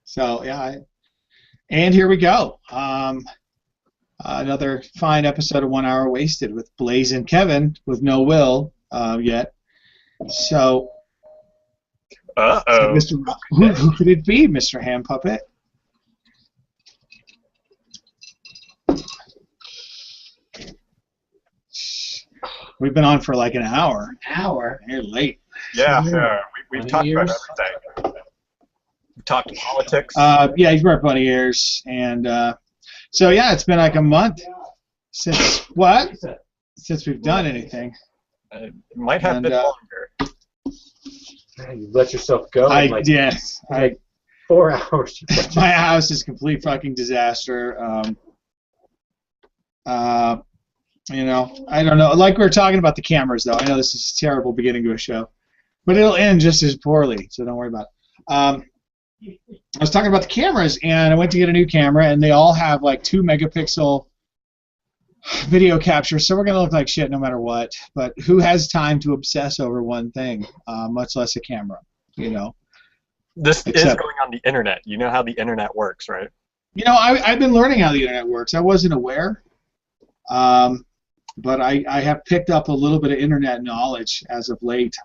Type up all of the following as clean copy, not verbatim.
So yeah, and here we go. Another fine episode of 1 Hour Wasted with Blaise and Kevin with no Will yet. So, Uh-oh. Mr. Who could it be, Mr. Hand Puppet? We've been on for like an hour. You're late. Yeah, we've talked about everything. We talked politics. Yeah, he's brought bunny ears, and so yeah, it's been like a month since since we've done anything. It might have been longer. You let yourself go. Yes. 4 hours. My house is a complete fucking disaster. You know, I don't know. Like we were talking about the cameras, though. I know this is a terrible beginning to a show, but it'll end just as poorly, so don't worry about it. I was talking about the cameras, and I went to get a new camera, and they all have like 2-megapixel video capture, so we're going to look like shit no matter what. But who has time to obsess over one thing, much less a camera, you know? This is going on the internet. You know how the internet works, right? You know, I've been learning how the internet works. I wasn't aware. But I have picked up a little bit of internet knowledge as of late.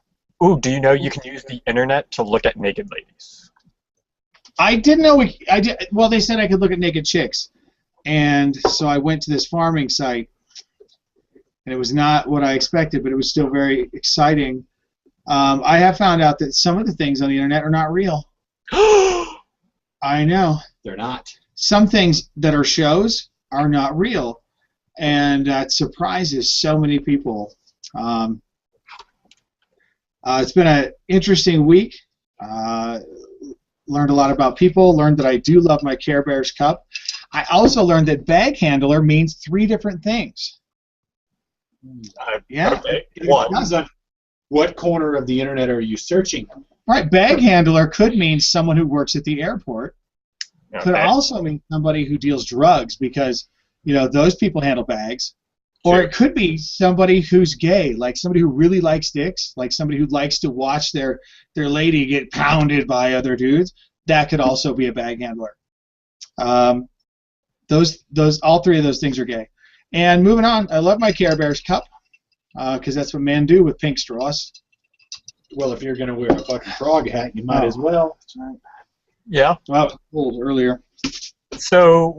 Ooh, do you know you can use the internet to look at naked ladies? I didn't know I did. Well, they said I could look at naked chicks, and so I went to this farming site, and it was not what I expected, but it was still very exciting. I have found out that some of the things on the internet are not real. I know. They're not. Some things that are shows are not real. And that surprises so many people. It's been an interesting week. Learned a lot about people. Learned that I do love my Care Bears cup. I also learned that bag handler means 3 different things. Yeah. Okay. What corner of the internet are you searching? Right. Bag handler could mean someone who works at the airport. Okay. Could also mean somebody who deals drugs because, you know, those people handle bags. Or it could be somebody who's gay, like somebody who really likes dicks, like somebody who likes to watch their lady get pounded by other dudes. That could also be a bag handler. All 3 of those things are gay. And moving on, I love my Care Bears cup because that's what men do with pink straws. Well, if you're going to wear a fucking frog hat, you might as well. That's right. Yeah. Well, it was cold earlier. So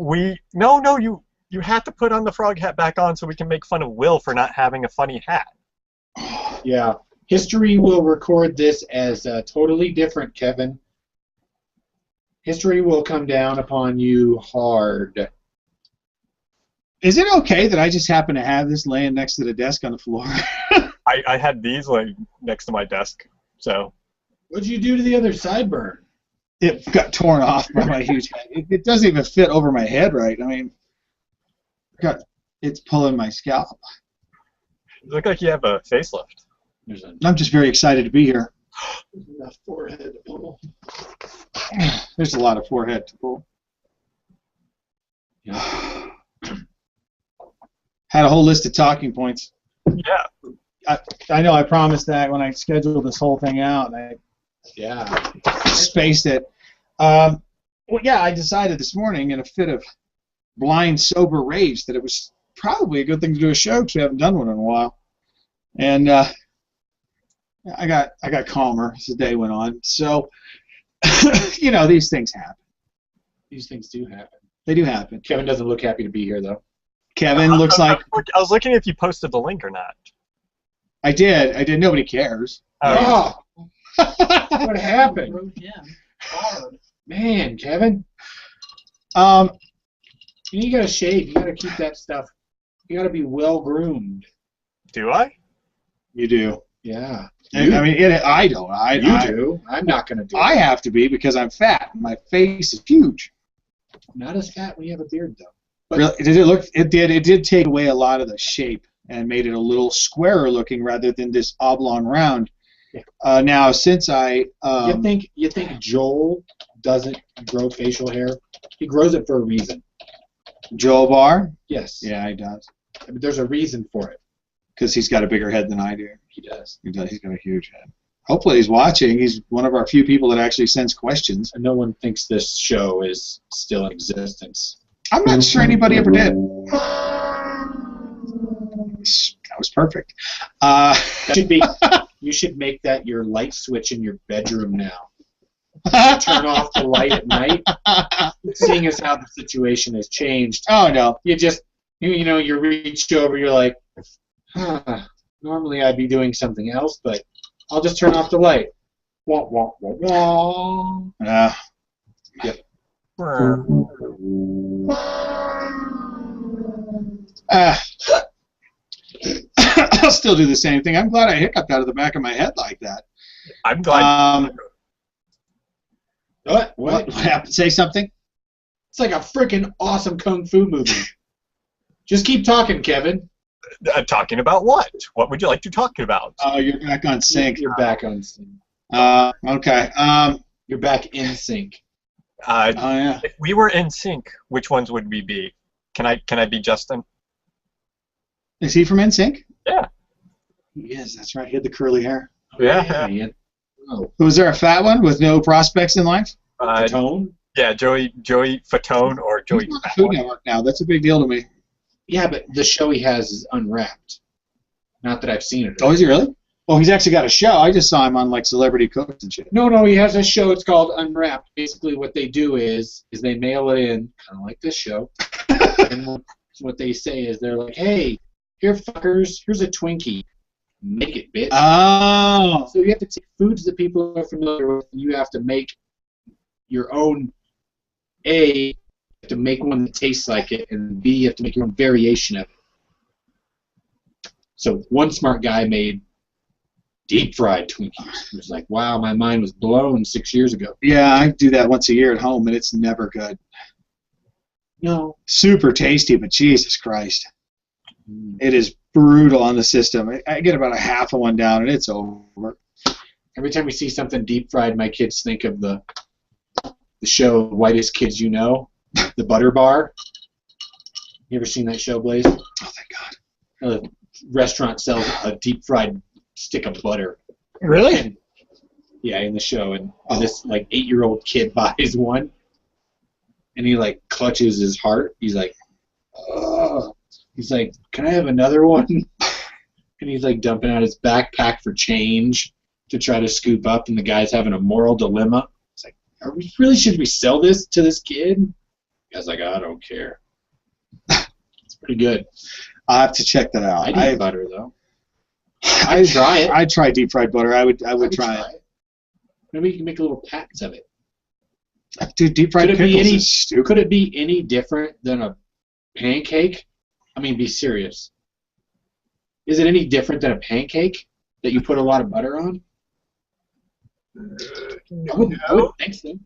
you had to put on the frog hat back on so we can make fun of Will for not having a funny hat. Yeah. History will record this as totally different, Kevin. History will come down upon you hard. Is it okay that I just happen to have this laying next to the desk on the floor? I had these like next to my desk, so. What'd you do to the other sideburn? It got torn off by my huge head. It doesn't even fit over my head right. I mean, it's pulling my scalp. You look like you have a facelift. I'm just very excited to be here. There's enough forehead to pull. There's a lot of forehead to pull. Yeah. Had a whole list of talking points. Yeah. I know I promised that when I scheduled this whole thing out. And I spaced it. Well, yeah, I decided this morning in a fit of blind, sober rage that it was probably a good thing to do a show because we haven't done one in a while. And I got calmer as the day went on. So, you know, these things happen. These things do happen. They do happen. Kevin doesn't look happy to be here, though. Kevin looks like... I was looking if you posted the link or not. I did. Nobody cares. Oh! What happened? Man, Kevin. You gotta shave. You gotta keep that stuff. You gotta be well groomed. Do I? You do. Yeah. I mean, I don't. You do. I'm not gonna do it. I have to be because I'm fat. My face is huge. Not as fat when you have a beard, though. But really, did it look? It did. It did take away a lot of the shape and made it a little squarer looking rather than this oblong round. Yeah. Now, since I you think Joel doesn't grow facial hair? He grows it for a reason. Joel Barr? Yes. Yeah, he does. There's a reason for it. Because he's got a bigger head than I do. He does. He does. He's got a huge head. Hopefully he's watching. He's one of our few people that actually sends questions. And no one thinks this show is still in existence. I'm not sure anybody ever did. That was perfect. That should be. You should make that your light switch in your bedroom now. Turn off the light at night. Seeing as how the situation has changed. Oh no! You just, you reach over. You're like, normally I'd be doing something else, but I'll just turn off the light. Wah wah wah wah. Yep. I'll still do the same thing. I'm glad I hiccuped out of the back of my head like that. I'm glad. What happened? Say something? It's like a freaking awesome kung fu movie. Just keep talking, Kevin. Talking about what? What would you like to talk about? Oh, you're back on sync. You're back on sync. Okay. You're back in sync. Oh yeah. If we were in sync, which ones would we be? Can I be Justin? Is he from NSYNC? Yeah. He is. That's right. He had the curly hair. Yeah. Oh. Was there a fat one with no prospects in life? Tone? Yeah, Joey Fatone or Joey. He's on the Food Network now. That's a big deal to me. Yeah, but the show he has is Unwrapped. Not that I've seen it. Oh, is he really? Oh, he's actually got a show. I just saw him on like Celebrity Cooks and shit. No, he has a show. It's called Unwrapped. Basically, what they do is they mail it in, kind of like this show. And what they say is they're like, hey, here fuckers, here's a Twinkie. Make it, bitch. Oh. So you have to take foods that people are familiar with, and you have to make your own. A, you have to make one that tastes like it, and B, you have to make your own variation of it. So one smart guy made deep-fried Twinkies. It was like, wow, my mind was blown 6 years ago. Yeah, I do that once a year at home, and it's never good. No. Super tasty, but Jesus Christ. It is brutal on the system. I get about a half of one down, and it's over. Every time we see something deep-fried, my kids think of the show Whitest Kids You Know, the Butter Bar. You ever seen that show, Blaise? Oh, thank God. A restaurant sells a deep-fried stick of butter. Really? And, yeah, in the show, and this like 8-year-old kid buys one, and he like clutches his heart. He's like, oh. He's like, can I have another one? And he's like dumping out his backpack for change to try to scoop up, and the guy's having a moral dilemma. It's like, should we sell this to this kid? The guy's like, I don't care. It's pretty good. I'll have to check that out. I eat butter though. I'd try it. I'd try deep fried butter. I would try it. Maybe you can make little packs of it. Dude, deep fried pickles is stupid. Could it be any different than a pancake? I mean, be serious. Is it any different than a pancake that you put a lot of butter on? I wouldn't think so.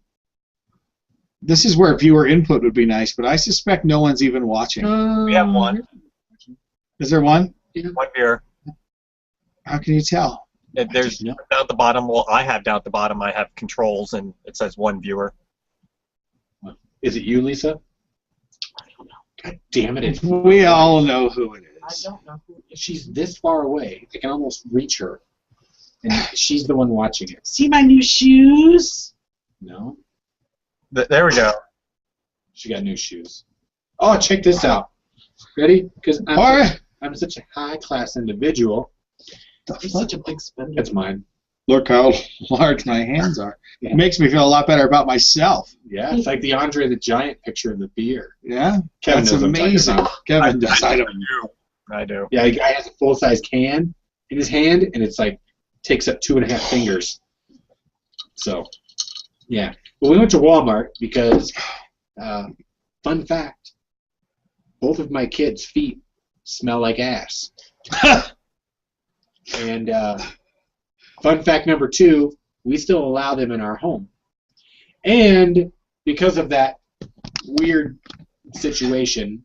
This is where viewer input would be nice, but I suspect no one's even watching. We have one. Is there one? Yeah. One beer. How can you tell? There's down at the bottom. Well, I have down at the bottom. I have controls, and it says one viewer. Is it you, Lisa? God damn it! We all know who it is. I don't know who. She's this far away. I can almost reach her, and she's the one watching it. See my new shoes? No. There we go. She got new shoes. Oh, check this out. Ready? Because I'm such a high-class individual. He's such a big spender. That's mine. Look how large my hands are. Yeah. It makes me feel a lot better about myself. Yeah, it's like the Andre the Giant picture of the beer. Yeah, Kevin that's knows what I'm talking amazing. about. Kevin does. I do. Yeah, the guy has a full-size can in his hand, and it's like takes up 2.5 fingers. So, yeah. Well, we went to Walmart because, fun fact, both of my kids' feet smell like ass. And fun fact number 2, we still allow them in our home. And because of that weird situation,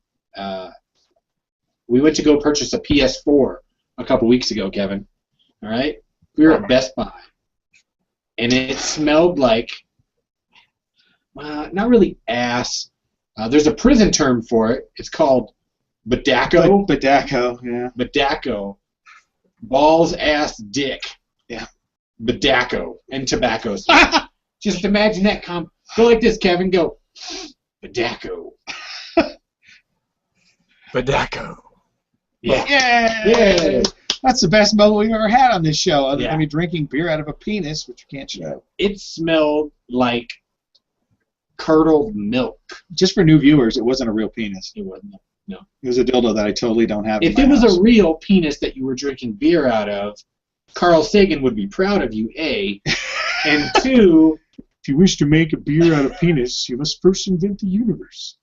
we went to go purchase a PS4 a couple weeks ago, Kevin. All right? We were at Best Buy. And it smelled like, not really ass. There's a prison term for it. It's called Badacco. Badacco, yeah. Badacco. Balls, ass, dick. Yeah. Bedaco and tobacco. Just imagine that. Go like this, Kevin. Go. Bedaco. Bedaco. Yeah. Yay! That's the best moment we've ever had on this show, other Yeah. than me drinking beer out of a penis, which you can't show. It smelled like curdled milk. Just for new viewers, it wasn't a real penis. It wasn't. No. It was a dildo that I totally don't have. If in it my was house. a real penis that you were drinking beer out of, Carl Sagan would be proud of you, A. And 2, If you wish to make a beer out of penis, you must first invent the universe.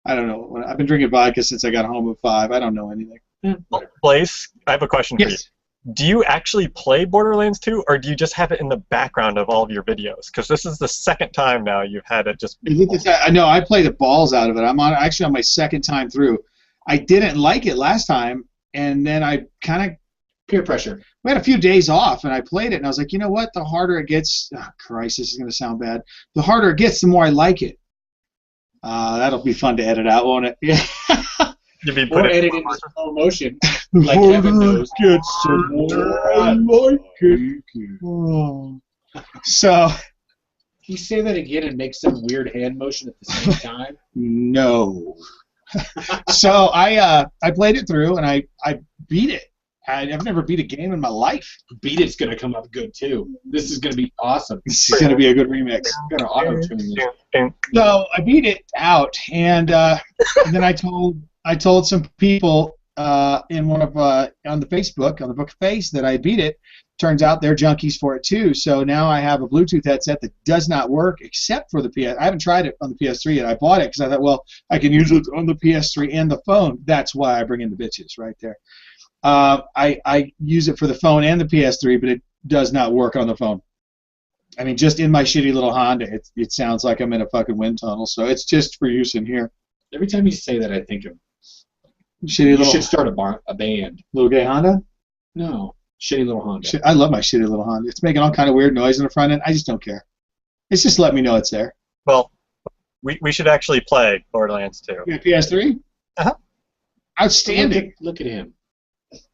I don't know. I've been drinking vodka since I got home at 5. I don't know anything. Blaise, I have a question for you. Yes. Do you actually play Borderlands 2, or do you just have it in the background of all of your videos? Because this is the second time now you've had it just... I know. I play the balls out of it. I'm actually on my second time through. I didn't like it last time, and then I kind of... Peer pressure. We had a few days off, and I played it, and I was like, you know what? The harder it gets... Oh, Christ, this is going to sound bad. The harder it gets, the more I like it. That'll be fun to edit out, won't it? Yeah. You'd be Or putting edit in slow motion, like Kevin knows. Gets, the more I like it. Oh. So, Can you say that again and make some weird hand motion at the same time? no. So I played it through, and I beat it. I've never beat a game in my life. Beat It's going to come up good, too. This is going to be awesome. This is going to be a good remix. I'm going to auto-tune this. So I beat it out, and then I told some people in one of on the Facebook, on the Book of Face, that I beat it. Turns out they're junkies for it too. So now I have a Bluetooth headset that does not work except for the PS. I haven't tried it on the PS3 yet. I bought it because I thought, well, I can use it on the PS3 and the phone. That's why I bring in the bitches right there. I use it for the phone and the PS3, but it does not work on the phone. I mean, just in my shitty little Honda, it sounds like I'm in a fucking wind tunnel. So it's just for use in here. Every time you say that, I think of Shitty you little, should start a band. little gay Honda. No, shitty little Honda. I love my shitty little Honda. It's making all kind of weird noise in the front end. I just don't care. It's just let me know it's there. Well, we should actually play Borderlands 2. You got PS3? Uh-huh. Outstanding. Look at him.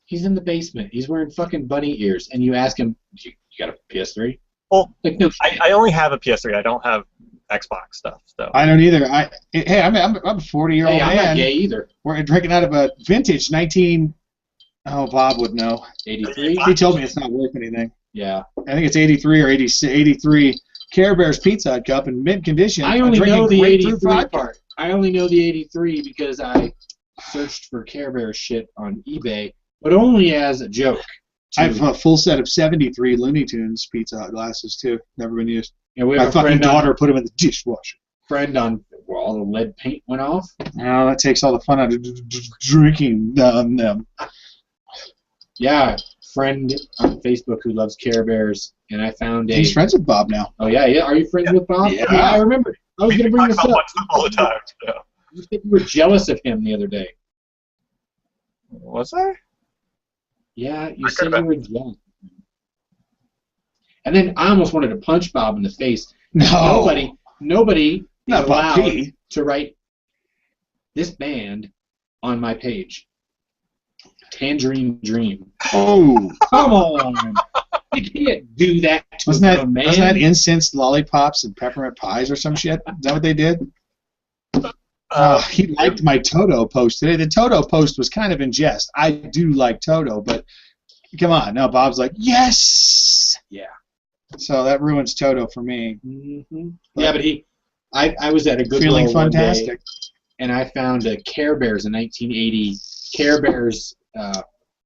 He's in the basement. He's wearing fucking bunny ears, and you ask him, "You got a PS3?" Well, Like no. I only have a PS3. I don't have Xbox stuff. So I don't either. Hey, I'm a 40-year-old Hey, I'm man. not gay either. We're drinking out of a vintage 19. Oh, Bob would know. 83. He told me it's not worth anything. Yeah. I think it's 83 or 83 Care Bears Pizza Hut cup in mint condition. I I'm only drinking know the grapefruit 83 vodka. part. I only know the 83 because I searched for Care Bear shit on eBay, but only as a joke. I have a full set of 73 Looney Tunes Pizza Hut glasses too. Never been used. Yeah, we My have a fucking friend daughter put them in the dishwasher. where all the lead paint went off. Oh, that takes all the fun out of drinking them. Yeah, friend on Facebook who loves Care Bears, and I found a. He's friends with Bob now. Oh yeah. Are you friends with Bob? Yeah. I remember. I was we going to bring talk this about up. one stuff all the time. Yeah. You said you were jealous of him the other day. Was I? Yeah, you I said could've you were jealous. And then I almost wanted to punch Bob in the face. No. Nobody is Not Bob allowed P. to write this band on my page. Tangerine Dream. Oh. Come on. You can't do that to a man. Wasn't that incensed lollipops and peppermint pies or some shit? Is that what they did? He liked my Toto post today. The Toto post was kind of in jest. I do like Toto, but come on. Now Bob's like, yes! Yeah. So that ruins Toto for me. Mm-hmm. Yeah, but I was at a good Feeling one day, fantastic. and I found a Care Bears in 1980. Care Bears, what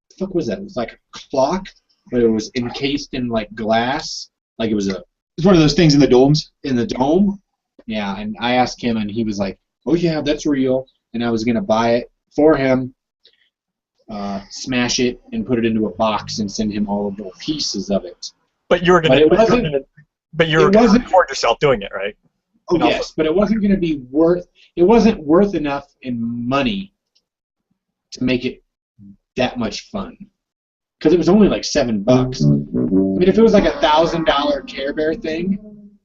the fuck was that? It was like a clock, but it was encased in like glass, like it was It's one of those things in the domes. in the dome. Yeah, and I asked him, and he was like, "Oh yeah, that's real." And I was gonna buy it for him, smash it, and put it into a box and send him all of the pieces of it. But you were going But to. But you were going to record yourself doing it, right? Oh And also- yes, but it wasn't going to be worth. It wasn't worth enough in money to make it that much fun. Because it was only like $7. I mean, if it was like $1,000 Care Bear thing,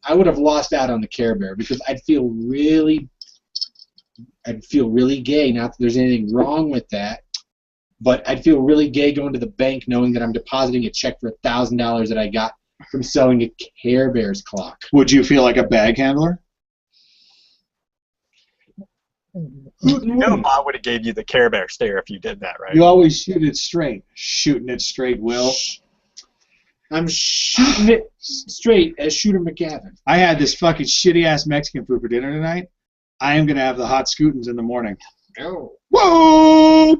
I would have lost out on the Care Bear because I'd feel really gay. Not that there's anything wrong with that, but I'd feel really gay going to the bank knowing that I'm depositing a check for $1,000 that I got from selling a Care Bears clock. Would you feel like a bag handler? You know Bob would have gave you the Care Bear stare if you did that, right? You always shoot it straight. Shooting it straight, Will. I'm shooting it straight as Shooter McGavin. I had this fucking shitty-ass Mexican food for dinner tonight. I am going to have the hot scootins in the morning. Oh. Whoa!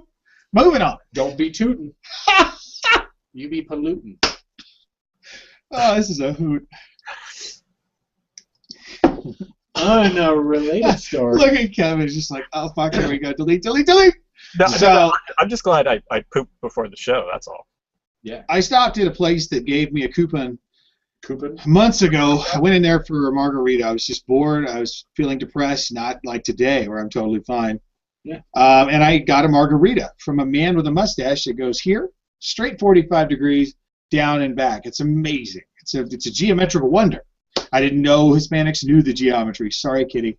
Moving on. Don't be tooting. You be polluting. Oh, this is a hoot. Unrelated story. Look at Kevin. He's just like, oh, fuck, here we go. Delete, delete, delete. No, So- I'm just glad I pooped before the show, that's all. Yeah. I stopped at a place that gave me a coupon months ago. I went in there for a margarita. I was just bored. I was feeling depressed, not like today where I'm totally fine. Yeah. And I got a margarita from a man with a mustache that goes here, straight 45 degrees, down and back. It's amazing. It's a geometrical wonder. I didn't know Hispanics knew the geometry. Sorry, Kitty.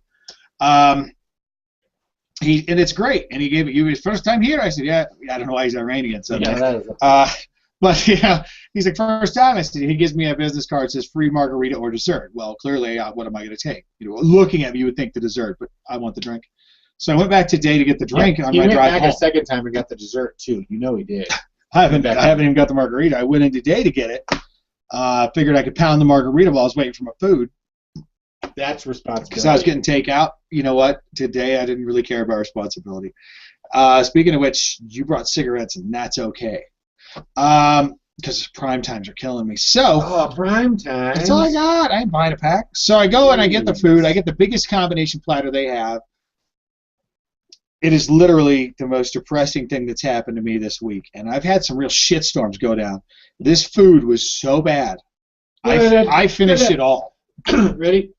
And it's great. And he gave it you his first time here. I said, yeah. I don't know why he's Iranian. So Yeah, that is but yeah, he's like, first time. I said, he gives me a business card that says free margarita or dessert. Well, clearly, what am I going to take? Looking at me, you would think the dessert, but I want the drink. So I went back today to get the drink on he my went drive back home. a second time and got the dessert too. You know he did. I haven't even got the margarita. I went in today to get it. Figured I could pound the margarita while I was waiting for my food. That's responsibility. Because I was getting takeout. You know what? Today I didn't really care about responsibility. Speaking of which, you brought cigarettes, and that's okay. Because prime times are killing me. So prime time. that's all I got. I ain't buying a pack. So I go and I get the food. I get the biggest combination platter they have. It is literally the most depressing thing that's happened to me this week. And I've had some real shitstorms go down. This food was so bad. I finished it all. Ready?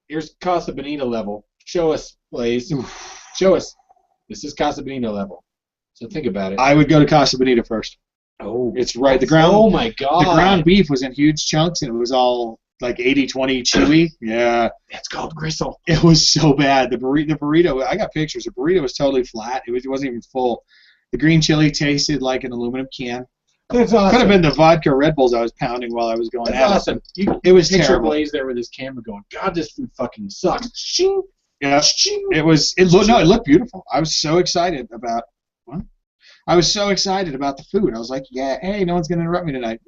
Here's Casa Bonita level. Show us, Blaise. Show us. This is Casa Bonita level. So think about it. I would go to Casa Bonita first. Oh. It's right. The ground. Oh my God. The ground beef was in huge chunks, and it was all like 80-20 chewy. Yeah. That's called gristle. It was so bad. The burrito. I got pictures. The burrito was totally flat. It wasn't even full. The green chili tasted like an aluminum can. That's awesome. Could have been the vodka Red Bulls I was pounding while I was going That's at awesome. it. It was Picture terrible. Blaise there with his camera going, God, this food fucking sucks. Shing. Yeah. It was. It looked beautiful. I was so excited about. What? I was so excited about the food. I was like, yeah, hey, no one's gonna interrupt me tonight.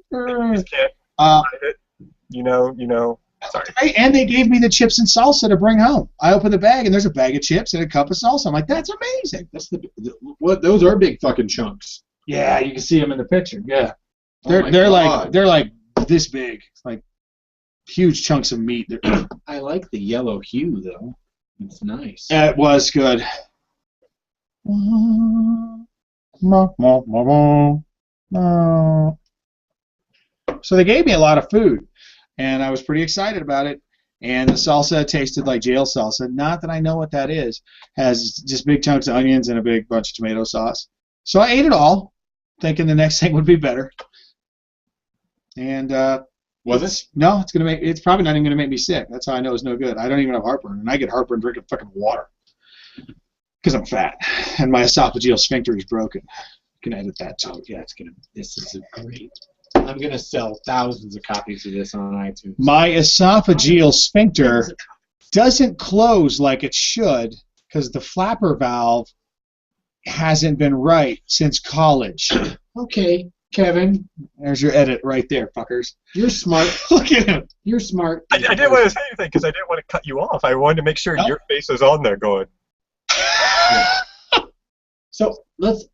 You know. Sorry. And they gave me the chips and salsa to bring home. I opened the bag and there's a bag of chips and a cup of salsa. I'm like, that's amazing. That's what? Those are big fucking chunks. Yeah, you can see them in the picture. Yeah, Oh my they're God. like this big, like huge chunks of meat. I like the yellow hue though. It's nice. It was good. So they gave me a lot of food, and I was pretty excited about it. And the salsa tasted like jail salsa. Not that I know what that is. Has just big chunks of onions and a big bunch of tomato sauce. So I ate it all, thinking the next thing would be better. And Was it? no, it's probably not even gonna make me sick. That's how I know it's no good. I don't even have heartburn, and I get heartburn drinking fucking water because I'm fat and my esophageal sphincter is broken. You can edit that too. Oh, yeah, this is great. I'm gonna sell thousands of copies of this on iTunes. My esophageal sphincter doesn't close like it should because the flapper valve hasn't been right since college. Okay, Kevin, There's your edit right there, fuckers. you're smart. Look at him. You're smart. I didn't want to say anything because I didn't want to cut you off. I wanted to make sure No. your face was on there going. So let's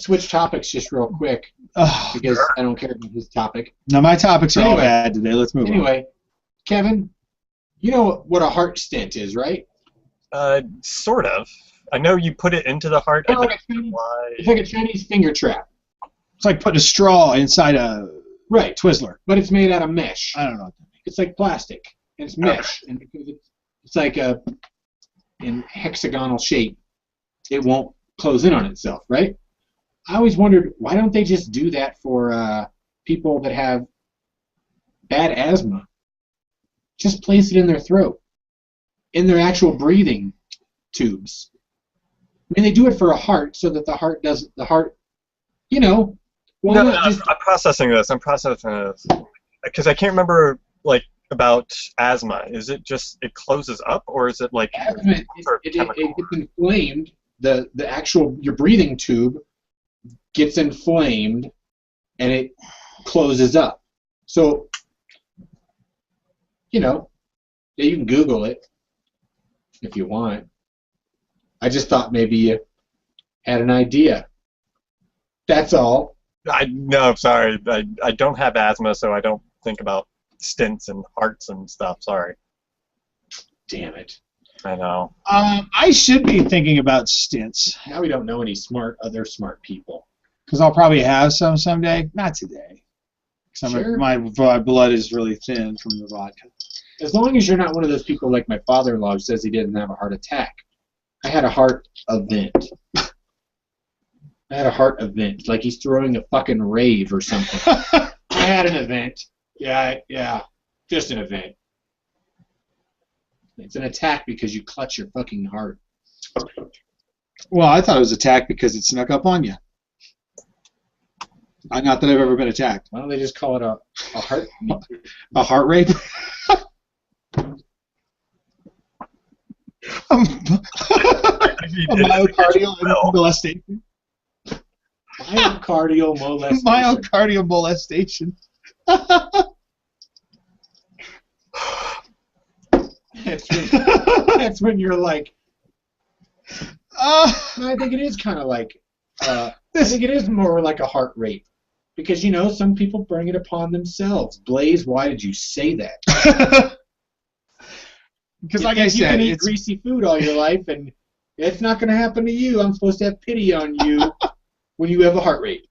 switch topics just real quick Ugh. because I don't care about his topic. Now my topics are all Anyway. bad today. Let's move on. Anyway, Kevin, you know what a heart stent is, right? Sort of. I know you put it into the heart. I Kinda don't like a know Chinese- why. It's like a Chinese finger trap. It's like putting a straw inside a Right. Twizzler. But it's made out of mesh. I don't know. It's like plastic, and it's mesh, and because it's like in hexagonal shape, it won't close in on itself, right? I always wondered why don't they just do that for people that have bad asthma? Just place it in their throat, in their actual breathing tubes. mean, they do it for a heart so that the heart does the heart. You know. Why No, not I'm processing this. I'm processing this because I can't remember like about asthma. Is it just it closes up, or is it like asthma? It gets inflamed. The actual your breathing tube gets inflamed, and it closes up. So, you know, yeah, you can Google it if you want. I just thought maybe you had an idea. That's all. No, sorry. I don't have asthma, so I don't think about stents and hearts and stuff. Sorry. Damn it. I know. I should be thinking about stints. Now we don't know any other smart people. Because I'll probably have some someday. Not today. Sure. My blood is really thin from the vodka. As long as you're not one of those people like my father-in-law who says he didn't have a heart attack. I had a heart event. I had a heart event. Like he's throwing a fucking rave or something. I had an event. Yeah. Just an event. It's an attack because you clutch your fucking heart. Well, I thought it was attack because it snuck up on you. Not that I've ever been attacked. Why don't they just call it a heart? A heart rape? A myocardial molestation. Myocardial molestation. Myocardial molestation. That's when you're like. I think it is kind of like. I think it is more like a heart rape, because you know some people bring it upon themselves. Blaise, why did you say that? Because, like I said, you can eat greasy food all your life, and it's not going to happen to you. I'm supposed to have pity on you when you have a heart rate.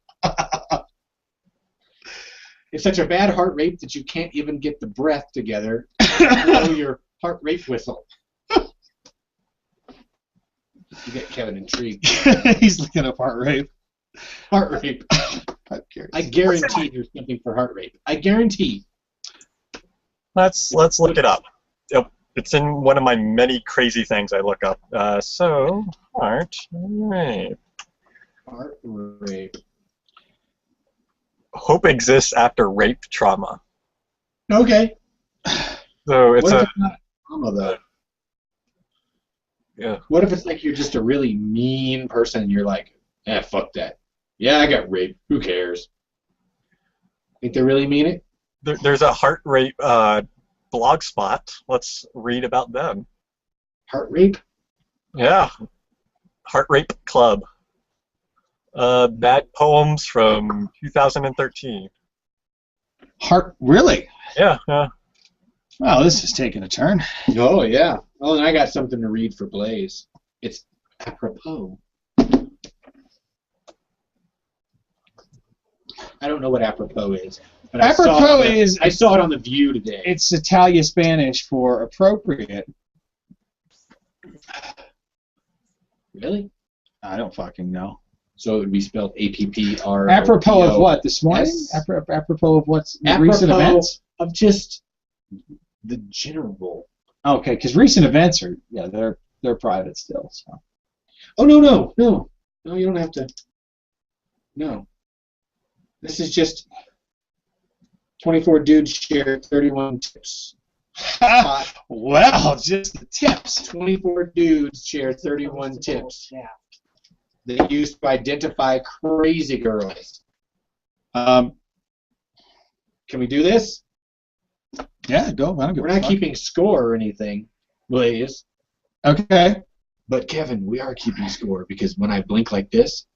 It's such a bad heart rate that you can't even get the breath together to blow your heart rate whistle. You get Kevin intrigued. He's looking up heart rate. Heart rate. I guarantee there's something for heart rate. I guarantee. Let's look it up. It's in one of my many crazy things I look up. So, heart rape. Heart rape. Hope exists after rape trauma. Okay. So it's what if it's not trauma, though? Yeah. What if it's like you're just a really mean person and you're like, fuck that. Yeah, I got raped. Who cares? Think they really mean it? There's a heart rape blog spot. Let's read about them. Heart rape? Yeah. Heart Rape Club. Bad poems from 2013. Really? Yeah. Wow, this is taking a turn. Oh, yeah. Oh, and I got something to read for Blaise. It's apropos. I don't know what apropos is. But I saw it on The View today. It's Italian Spanish for appropriate. Really? I don't fucking know. So it would be spelled A-P-P-R. Apropos of what? This morning? Yes. Apropos of what's Apropos recent events? Of just the general. Okay, because recent events are they're private still. So. Oh no, you don't have to. No. This is just 24 dudes share 31 tips. Well, just the tips. 24 dudes share 31 tips. Yeah. They used to identify crazy girls. Can we do this? Yeah, go. I don't give We're a not fuck. keeping score or anything, Blaise. Okay. But Kevin, we are keeping score because when I blink like this,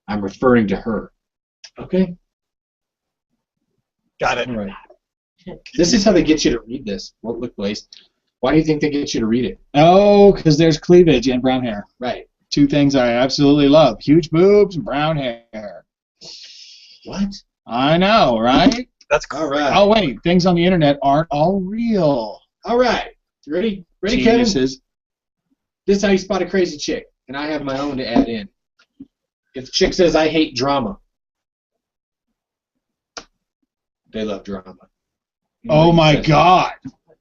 I'm referring to her. Okay? Got it. All right. This is how they get you to read this. Well, look, Blaise. Why do you think they get you to read it? Oh, because there's cleavage and brown hair. Right. Two things I absolutely love. Huge boobs and brown hair. What? I know, right? That's All right. Oh, wait. Things on the internet aren't all real. All right. You ready? Ready, Geniuses. Kevin? This is how you spot a crazy chick. And I have my own to add in. If the chick says, I hate drama, they love drama. Oh, my God.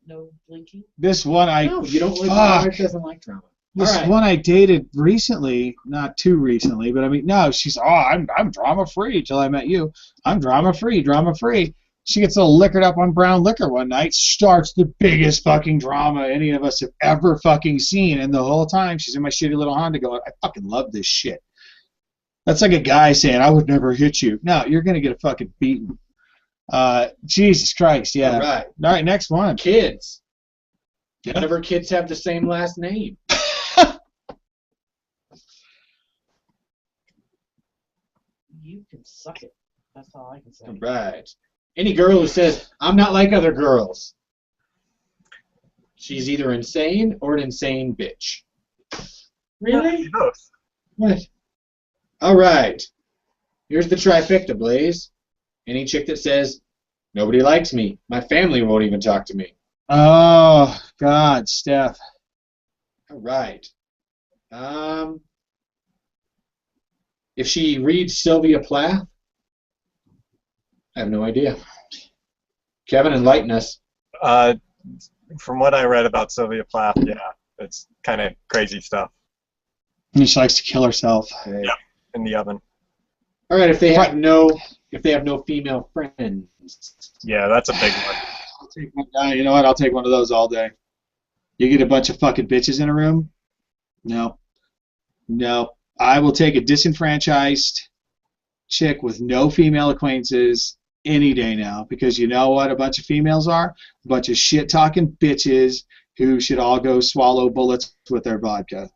No blinking? This one, No, you don't like drama. It doesn't like drama. This All right. one I dated recently, not too recently, but I mean, no, she's, I'm drama free till I met you. I'm drama free, drama free. She gets all liquored up on brown liquor one night, starts the biggest fucking drama any of us have ever fucking seen, and the whole time she's in my shitty little Honda going, I fucking love this shit. That's like a guy saying, I would never hit you. No, you're gonna get a fucking beaten. Jesus Christ, yeah. All right. All right, next one. Kids. Yeah. None of her kids have the same last name. You can suck it. That's all I can say. All right. Any girl who says, I'm not like other girls, she's either insane or an insane bitch. Really? Both. What? All right. Here's the trifecta, Blaze. Any chick that says, nobody likes me, my family won't even talk to me. Oh, God, Steph. All right. If she reads Sylvia Plath, I have no idea. Kevin, enlighten us. From what I read about Sylvia Plath, yeah, it's kind of crazy stuff And she likes to kill herself. Okay. Yeah. in the oven. All right. If they have no female friends, Yeah, that's a big one. I'll take one, you know what? I'll take one of those all day. You get a bunch of fucking bitches in a room? No. No. I will take a disenfranchised chick with no female acquaintances any day now, because you know what a bunch of females are? A bunch of shit-talking bitches who should all go swallow bullets with their vodka.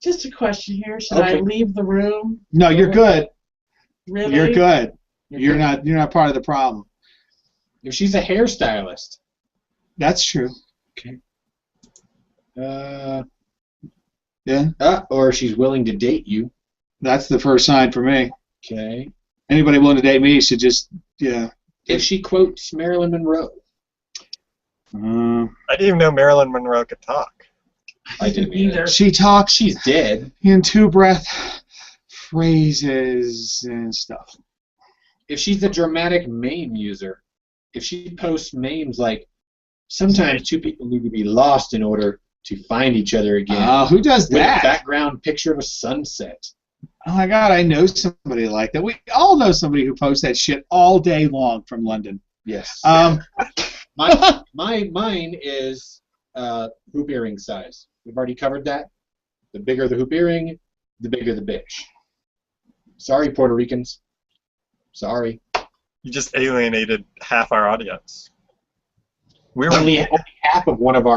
Just a question here. Should I Okay. leave the room? No, you're good. Really? You're good. You're not part of the problem. if she's a hairstylist, That's true. Yeah, or she's willing to date you. that's the first sign for me. Okay. Anybody willing to date me should just, yeah. If she quotes Marilyn Monroe, Uh, I didn't even know Marilyn Monroe could talk. I didn't either. she talks She's dead. in two-breath phrases and stuff. If she's a dramatic meme user, if she posts memes like, sometimes two people need to be lost in order to find each other again, Who does with a that? background picture of a sunset. Oh my God, I know somebody like that. We all know somebody who posts that shit all day long from London. Yes. Um, Mine is hoop earring size. We've already covered that. The bigger the hoop earring, the bigger the bitch. Sorry, Puerto Ricans. Sorry. You just alienated half our audience. We were Only half of one of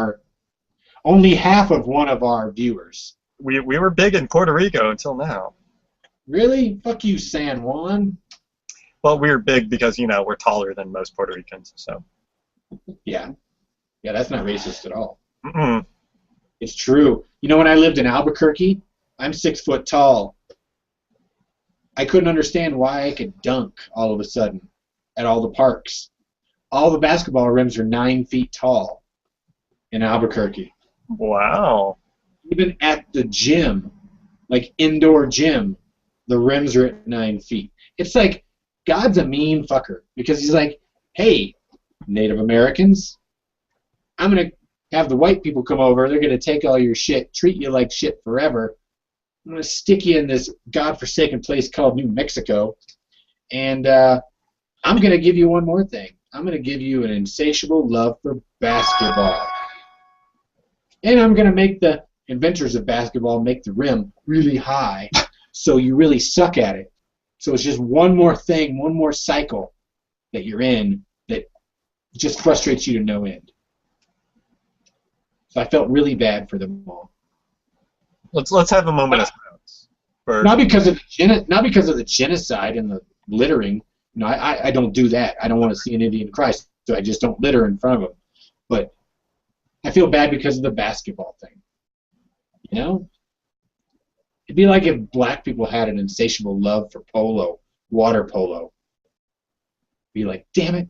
our viewers. we were big in Puerto Rico until now. Really? Fuck you, San Juan. Well, we were big because we're taller than most Puerto Ricans. So. Yeah. Yeah, that's not racist at all. Mm-mm. It's true. You know, when I lived in Albuquerque, I'm 6 foot tall. I couldn't understand why I could dunk all of a sudden at all the parks. All the basketball rims are 9 feet tall in Albuquerque. Wow. Even at the gym, like indoor gym, the rims are at 9 feet. It's like God's a mean fucker because he's like, hey, Native Americans, I'm going to have the white people come over. They're going to take all your shit, treat you like shit forever. I'm going to stick you in this godforsaken place called New Mexico, and I'm going to give you one more thing. I'm going to give you an insatiable love for basketball. And I'm going to make the inventors of basketball make the rim really high so you really suck at it. So it's just one more thing, one more cycle that you're in that just frustrates you to no end. So I felt really bad for them all. Let's have a moment of silence. For Not because of the genocide and the littering. I don't do that. I don't want to see an Indian cry, so I just don't litter in front of them. But I feel bad because of the basketball thing. You know? It'd be like if black people had an insatiable love for polo, water polo. Be like, damn it.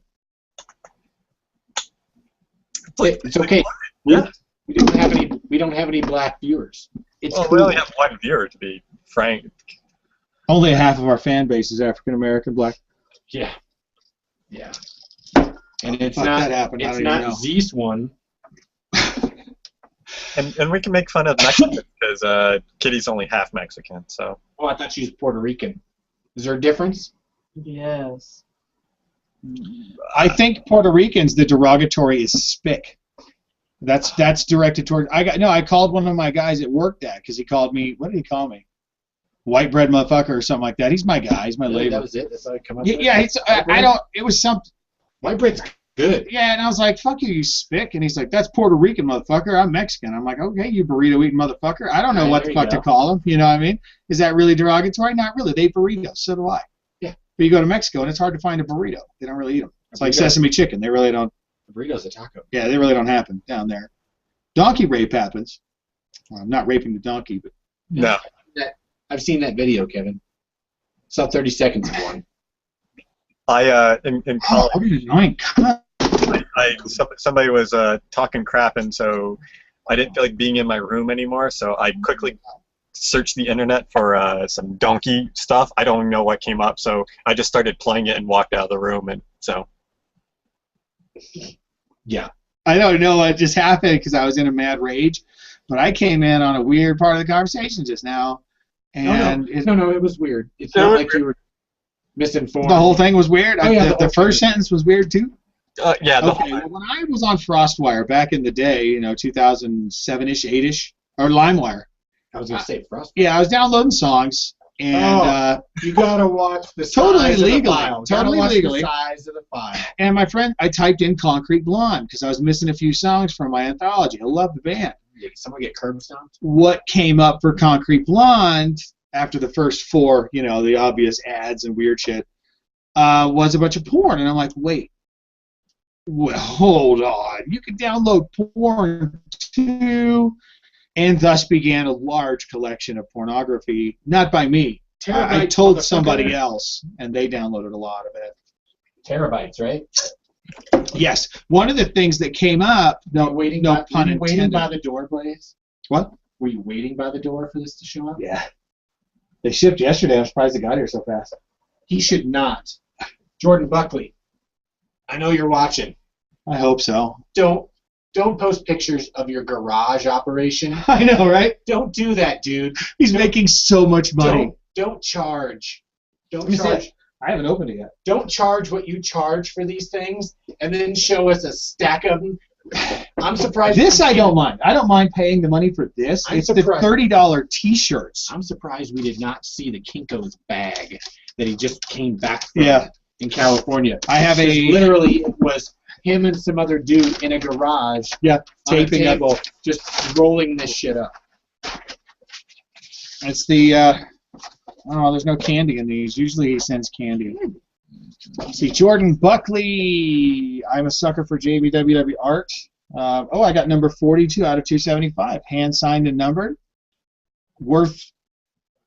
It's okay. Yeah. We don't have any black viewers. It's Well, cool. we only have one viewer, to be frank. Only half of our fan base is African American black. Yeah. Yeah. And it's Fuck, not that happened. I it's don't not even know. Zeus one. And we can make fun of Mexicans because Kitty's only half Mexican. So Oh, I thought she was Puerto Rican. Is there a difference? Yes. I think Puerto Ricans, the derogatory is spick. That's directed toward. I called one of my guys at work that because he called me. What did he call me? White bread motherfucker or something like that. He's my guy. He's my Really, labor. that was it? That's all I come up Yeah, with? yeah. I don't. It was something. White bread's good. Yeah, and I was like, "Fuck you, you spick." And he's like, "That's Puerto Rican, motherfucker. I'm Mexican." I'm like, "Okay, you burrito eating motherfucker." I don't know Yeah, what there the you fuck to go. call him. You know what I mean? Is that really derogatory? Not really. They eat burritos. So do I. Yeah. But you go to Mexico and it's hard to find a burrito. They don't really eat them. It's like Burrito. sesame chicken. They really don't. The burrito's a taco. Yeah, they really don't happen down there. Donkey rape happens. Well, I'm not raping the donkey, but no. I've seen that video, Kevin. Saw 30 seconds of one. I in college. what an annoying cunt. Somebody was talking crap, and so I didn't feel like being in my room anymore. So I quickly searched the internet for some donkey stuff. I don't know what came up, so I just started playing it and walked out of the room. And so Yeah. I don't know what just happened because I was in a mad rage, but I came in on a weird part of the conversation just now, and No, it was weird. It's It not was like you were misinformed. the whole thing was weird. Oh, yeah, the the whole first thing. sentence was weird too. yeah, the Okay, well, when I was on FrostWire back in the day, 2007-ish, 8-ish, or LimeWire, I was going to say Frost. yeah, I was downloading songs, and You got to watch the Totally size of the legally. file. Totally watch legally. the size of the file. and my friend, I typed in Concrete Blonde because I was missing a few songs from my anthology. I love the band. Did someone get curb stomped? What came up for Concrete Blonde after the first four, the obvious ads and weird shit, was a bunch of porn, and I'm like, wait. Well, hold on. You can download porn too, and thus began a large collection of pornography, not by me. I Terabytes, told motherfucker. somebody else, and they downloaded a lot of it. Terabytes, right? Yes, one of the things that came up. No, Were you no pun were you waiting intended. by the door, Blaise? What? Were you waiting by the door for this to show up? Yeah, they shipped yesterday. I'm surprised it got here so fast. He should not. Jordan Buckley, I know you're watching. I hope so. Don't post pictures of your garage operation. I know, right? Don't do that, dude. He's making so much money. Don't charge. Let Don't me see charge. it. I haven't opened it yet. Don't charge what you charge for these things, and then show us a stack of them. I'm surprised. This I don't mind. I don't mind paying the money for this. I'm It's surprised. the $30 T-shirts. I'm surprised we did not see the Kinko's bag that he just came back from Yeah. in California. I have Because a literally it was him and some other dude in a garage yeah on a taping up. table, just rolling this shit up. It's the oh, there's no candy in these. Usually he sends candy. See, Jordan Buckley. I'm a sucker for JBWW art. I got number 42 out of 275, hand signed and numbered. Worth.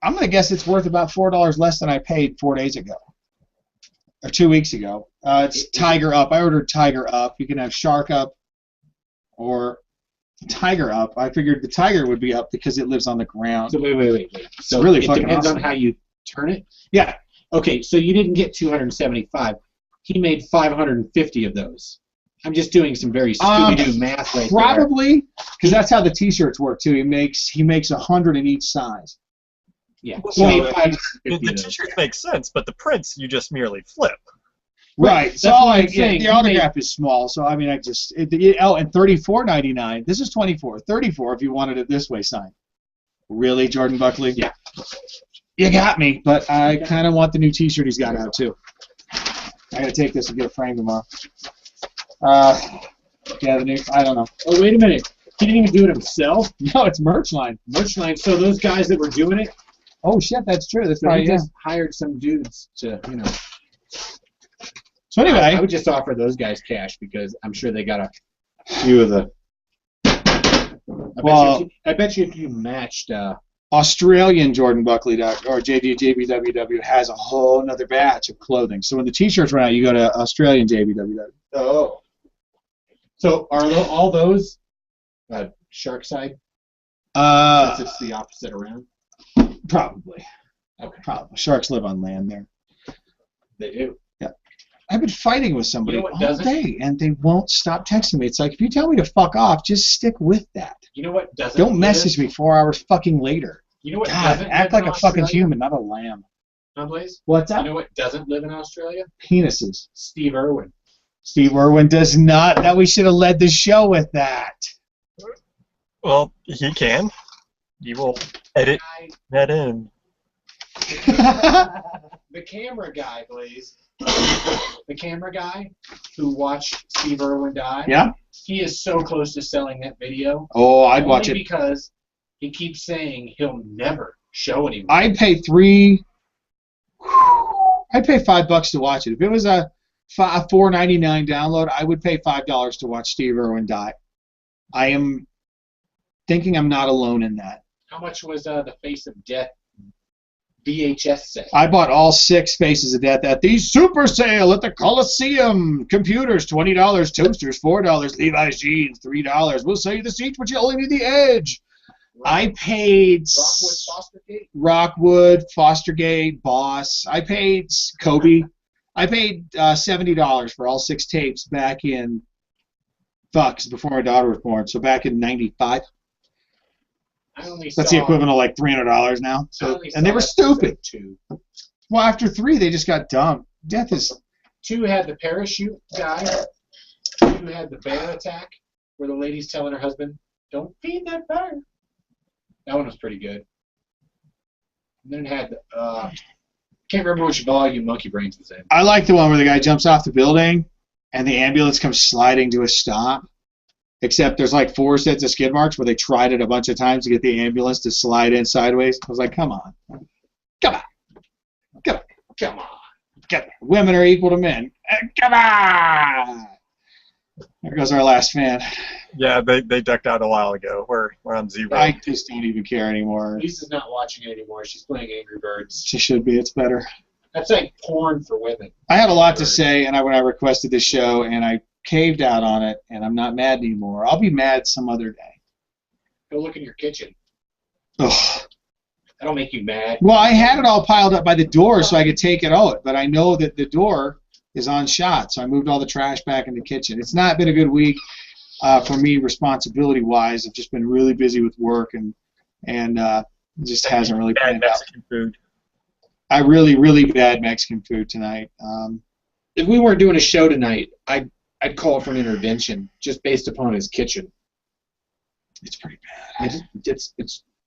I'm gonna guess it's worth about $4 less than I paid 4 days ago, or 2 weeks ago. It's Tiger Up. I ordered Tiger Up. You can have Shark Up, or Tiger Up. I figured the tiger would be up because it lives on the ground. So wait. So really it fucking depends awesome. on how you turn it. Yeah. Okay, so you didn't get 275. He made 550 of those. I'm just doing some very Scooby-Doo math right there. Probably, because that's how the T-shirts work too. He makes 100 in each size. Yeah. Well, He made the 550 of those. T-shirts make sense, but the prints you just merely flip. Right. That's So what I'm saying. the He autograph is small. So I mean, and $34.99. This is $24. $34 if you wanted it this way signed. Really, Jordan Buckley? Yeah. You got me, but I kind of want the new T-shirt he's got out too. I gotta take this and get a frame tomorrow. Yeah, the new. I don't know. Oh, wait a minute. He didn't even do it himself. No, it's merch line. Merch line. So those guys that were doing it, Oh shit, that's true. That's so probably he just hired some dudes to, So anyway, I would just offer those guys cash because I'm sure they got a few of the. I bet you if you matched. Australian Jordan Buckley or JBWW has a whole another batch of clothing. So when the T-shirts run out, you go to Australian JBWW. Oh. So are all those shark side? Since it's the opposite around. Probably. Okay. Probably. Sharks live on land there. They do. Yeah. I've been fighting with somebody You know what all doesn't? day, and they won't stop texting me. It's like, if you tell me to fuck off, just stick with that. You know what doesn't? Don't message me 4 hours fucking later. You know what God, doesn't? act live like in a fucking Australia? human, not a lamb. Huh, Blaze? What's You know what doesn't live in Australia? Penises. Steve Irwin. Steve Irwin does not. That we should have led the show with that. Well, he can. He will edit that in. The camera guy, Blaze. The camera guy who watched Steve Irwin die. Yeah? He is so close to selling that video. Oh, I'd watch only it. because he keeps saying he'll never show anyone. I'd pay $5 to watch it. If it was a $4.99 download, I would pay $5 to watch Steve Irwin die. I am thinking I'm not alone in that. How much was the Face of Death VHS set? I bought all 6 Faces of Death at the super sale at the Coliseum. Computers, $20. Toasters, $4. Levi's jeans, $3. We'll sell you the seats, but you only need the edge. I paid Rockwood Fostergate? Rockwood, Fostergate, Boss. I paid Kobe. I paid $70 for all 6 tapes back in, before my daughter was born, so back in 95. That's the equivalent of like $300 now. So, and they were stupid. 2. Well, after 3, they just got dumb. Death is... 2 had the parachute guy. 2 had the bear attack, where the lady's telling her husband, "Don't feed that bear." That one was pretty good. And then it had, can't remember which volume Monkey Brains was in. I like the one where the guy jumps off the building and the ambulance comes sliding to a stop. Except there's like 4 sets of skid marks where they tried it a bunch of times to get the ambulance to slide in sideways. I was like, come on. Come on. Come on. Come on. Come on. Women are equal to men. Come on. There goes our last fan. Yeah, they ducked out a while ago. We're on 0. I just don't even care anymore. Lisa's not watching it anymore. She's playing Angry Birds. She should be. It's better. That's like porn for women. I had a lot to say, and when I requested this show, and I caved out on it, and I'm not mad anymore. I'll be mad some other day. Go look in your kitchen. Ugh. That'll make you mad. Well, I had it all piled up by the door so I could take it out, but I know that the door is on shot, so I moved all the trash back in the kitchen. It's not been a good week for me responsibility-wise. I've just been really busy with work, and it just hasn't really Bad panned out. Mexican food. I really bad Mexican food tonight. If we weren't doing a show tonight, I'd call for an intervention just based upon his kitchen. It's pretty bad. It's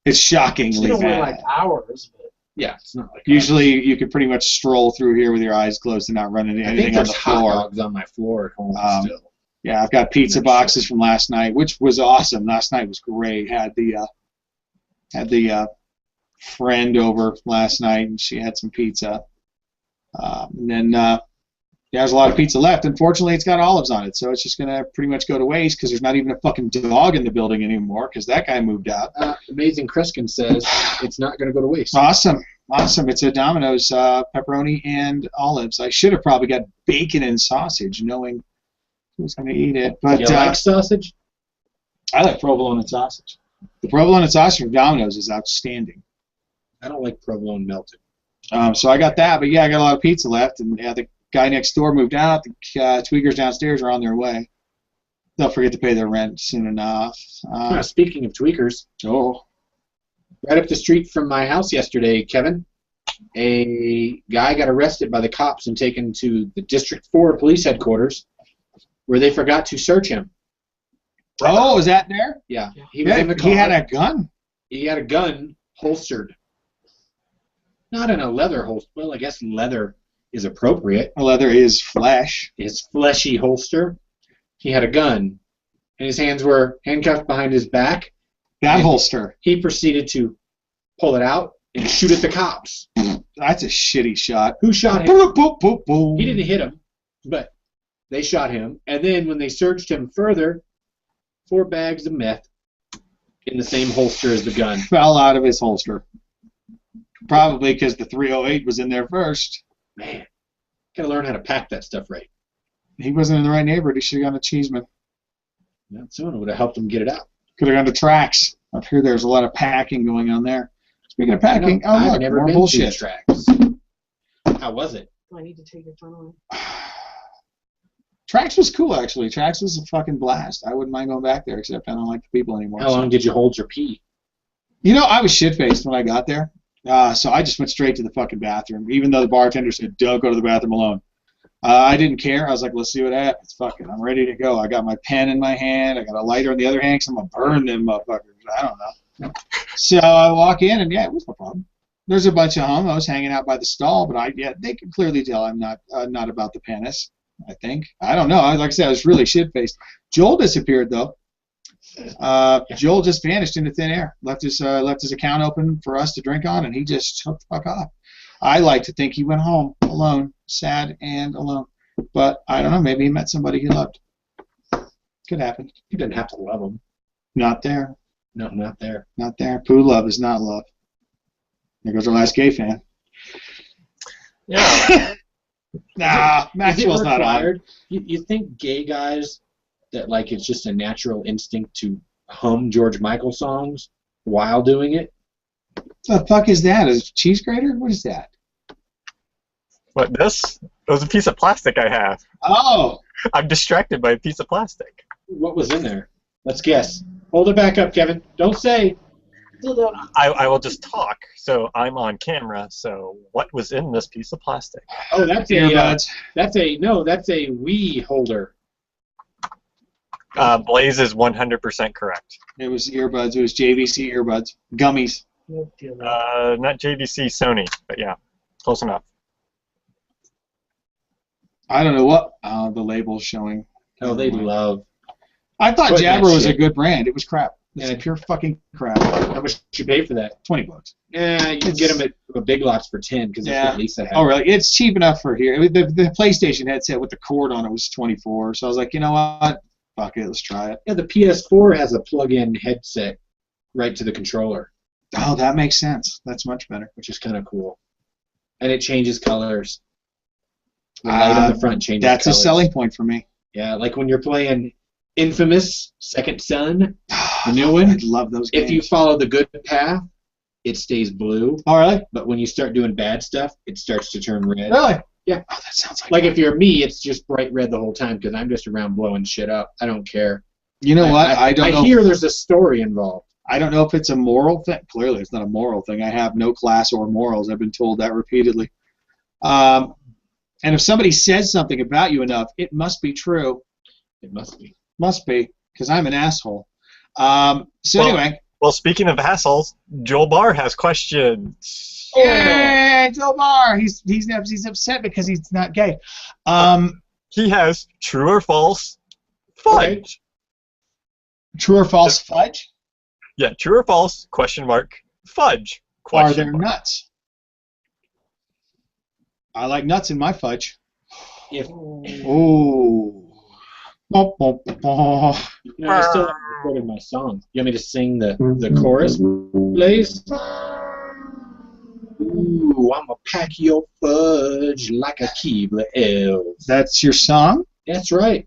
It's shockingly Still bad. were like hours, but yeah, it's not like Usually you could pretty much stroll through here with your eyes closed and not run into I think anything on there's the hot floor. dogs on my floor at home still. Yeah, I've got pizza That's boxes from last night, which was awesome. Last night was great. Had the friend over last night, and she had some pizza. And then there's a lot of pizza left. Unfortunately, it's got olives on it, so it's just gonna pretty much go to waste because there's not even a fucking dog in the building anymore because that guy moved out. Amazing Kreskin says it's not going to go to waste. Awesome. It's a Domino's pepperoni and olives. I should have probably got bacon and sausage, knowing who's going to eat it. But You like sausage? I like provolone and sausage. The provolone and sausage from Domino's is outstanding. I don't like provolone melted. So I got that, but yeah, I got a lot of pizza left, and yeah, the guy next door moved out. The tweakers downstairs are on their way. They'll forget to pay their rent soon enough. Speaking of tweakers, right up the street from my house yesterday, Kevin, a guy got arrested by the cops and taken to the District 4 police headquarters where they forgot to search him. Oh, is that there? Yeah. He was in the car. He had a gun. He had a gun holstered. Not in a leather holster. Well, I guess leather is appropriate. Leather is flesh. His fleshy holster. He had a gun, and his hands were handcuffed behind his back. That And holster. He proceeded to pull it out and shoot at the cops. That's a shitty shot. Who shot him? Boop, boop, boop, boop. He didn't hit him, but they shot him. And then when they searched him further, 4 bags of meth in the same holster as the gun. Fell out of his holster. Probably because the 308 was in there first. Man, gotta learn how to pack that stuff right. He wasn't in the right neighborhood. He should have gone to Cheeseman. That soon would have helped him get it out. Could have gone to Tracks. Up here, there's a lot of packing going on there. Speaking of packing, I've look, never more been bullshit. to Tracks. How was it? do I need to take your phone away? Trax was cool, actually. Trax was a fucking blast. I wouldn't mind going back there, except I don't like the people anymore. How long did you hold your pee? You know, I was shit-faced when I got there, so I just went straight to the fucking bathroom, even though the bartender said, don't go to the bathroom alone. I didn't care. I was like, let's see what happens. Fuck it. I'm ready to go. I got my pen in my hand. I got a lighter in the other hand because I'm going to burn them motherfuckers. I don't know. So I walk in, and yeah, it was no problem. There's a bunch of homos hanging out by the stall, but they can clearly tell I'm not about the penis, I think. I don't know. Like I said, I was really shit-faced. Joel disappeared, though. Joel just vanished into thin air. Left his account open for us to drink on, and he just took the fuck off. I like to think he went home alone, sad and alone. But I don't know. Maybe he met somebody he loved. Could happen. You didn't have to love him. Not there. No, not there. Not there. Poo love is not love. There goes our last gay fan. Yeah. Nah, Maxwell's not on. You think gay guys that like it's just a natural instinct to hum George Michael songs while doing it? The fuck is that? Is it a cheese grater? What is that? What, this? It was a piece of plastic I have. Oh! I'm distracted by a piece of plastic. What was in there? Let's guess. Hold it back up, Kevin. Don't say. Still don't. I will just talk, so I'm on camera, so what was in this piece of plastic? Oh, that's Earbuds. that's a Wii holder. Blaise is 100% correct. It was earbuds. It was JVC earbuds. Gummies. No deal there. Not JVC, Sony, but yeah, close enough. I don't know what the label's showing. Oh, they love. I thought Putting that Jabra was a shit. good brand. It was crap. It's Yeah. pure fucking crap. How much did you pay for that? $20. Yeah, you can get them at Big Lots for 10 because that's Yeah. what Lisa had. Oh, really? It's cheap enough for here. The PlayStation headset with the cord on it was $24. So I was like, you know what? Fuck it. Let's try it. Yeah, the PS4 has a plug-in headset right to the controller, Oh, that makes sense. That's much better. which is kind of cool. And it changes colors. The light on the front changes That's colors. a selling point for me. Yeah, like when you're playing Infamous Second Son, the new one. I love those games. If you follow the good path, it stays blue. Oh, really? But when you start doing bad stuff, it starts to turn red. Really? Yeah. Oh, that sounds Like if you're me, it's just bright red the whole time because I'm just around blowing shit up. I don't care. You know what? I don't know. hear there's a story involved. I don't know if it's a moral thing. Clearly, it's not a moral thing. I have no class or morals. I've been told that repeatedly. And if somebody says something about you enough, it must be true. It must be. Must be, because I'm an asshole. Anyway. Well, speaking of assholes, Joel Barr has questions. Yay, Joe Barr. He's upset because he's not gay. He has true or false fudge. True or false fudge? Yeah, true or false, question mark, fudge, Are question there mark. nuts? I like nuts in my fudge. If Ooh. Bum, bum, bum. you know, I still haven't recorded my song. You want me to sing the chorus, Blaze? Ooh, I'ma pack your fudge like a Keebler elves. That's your song? That's right.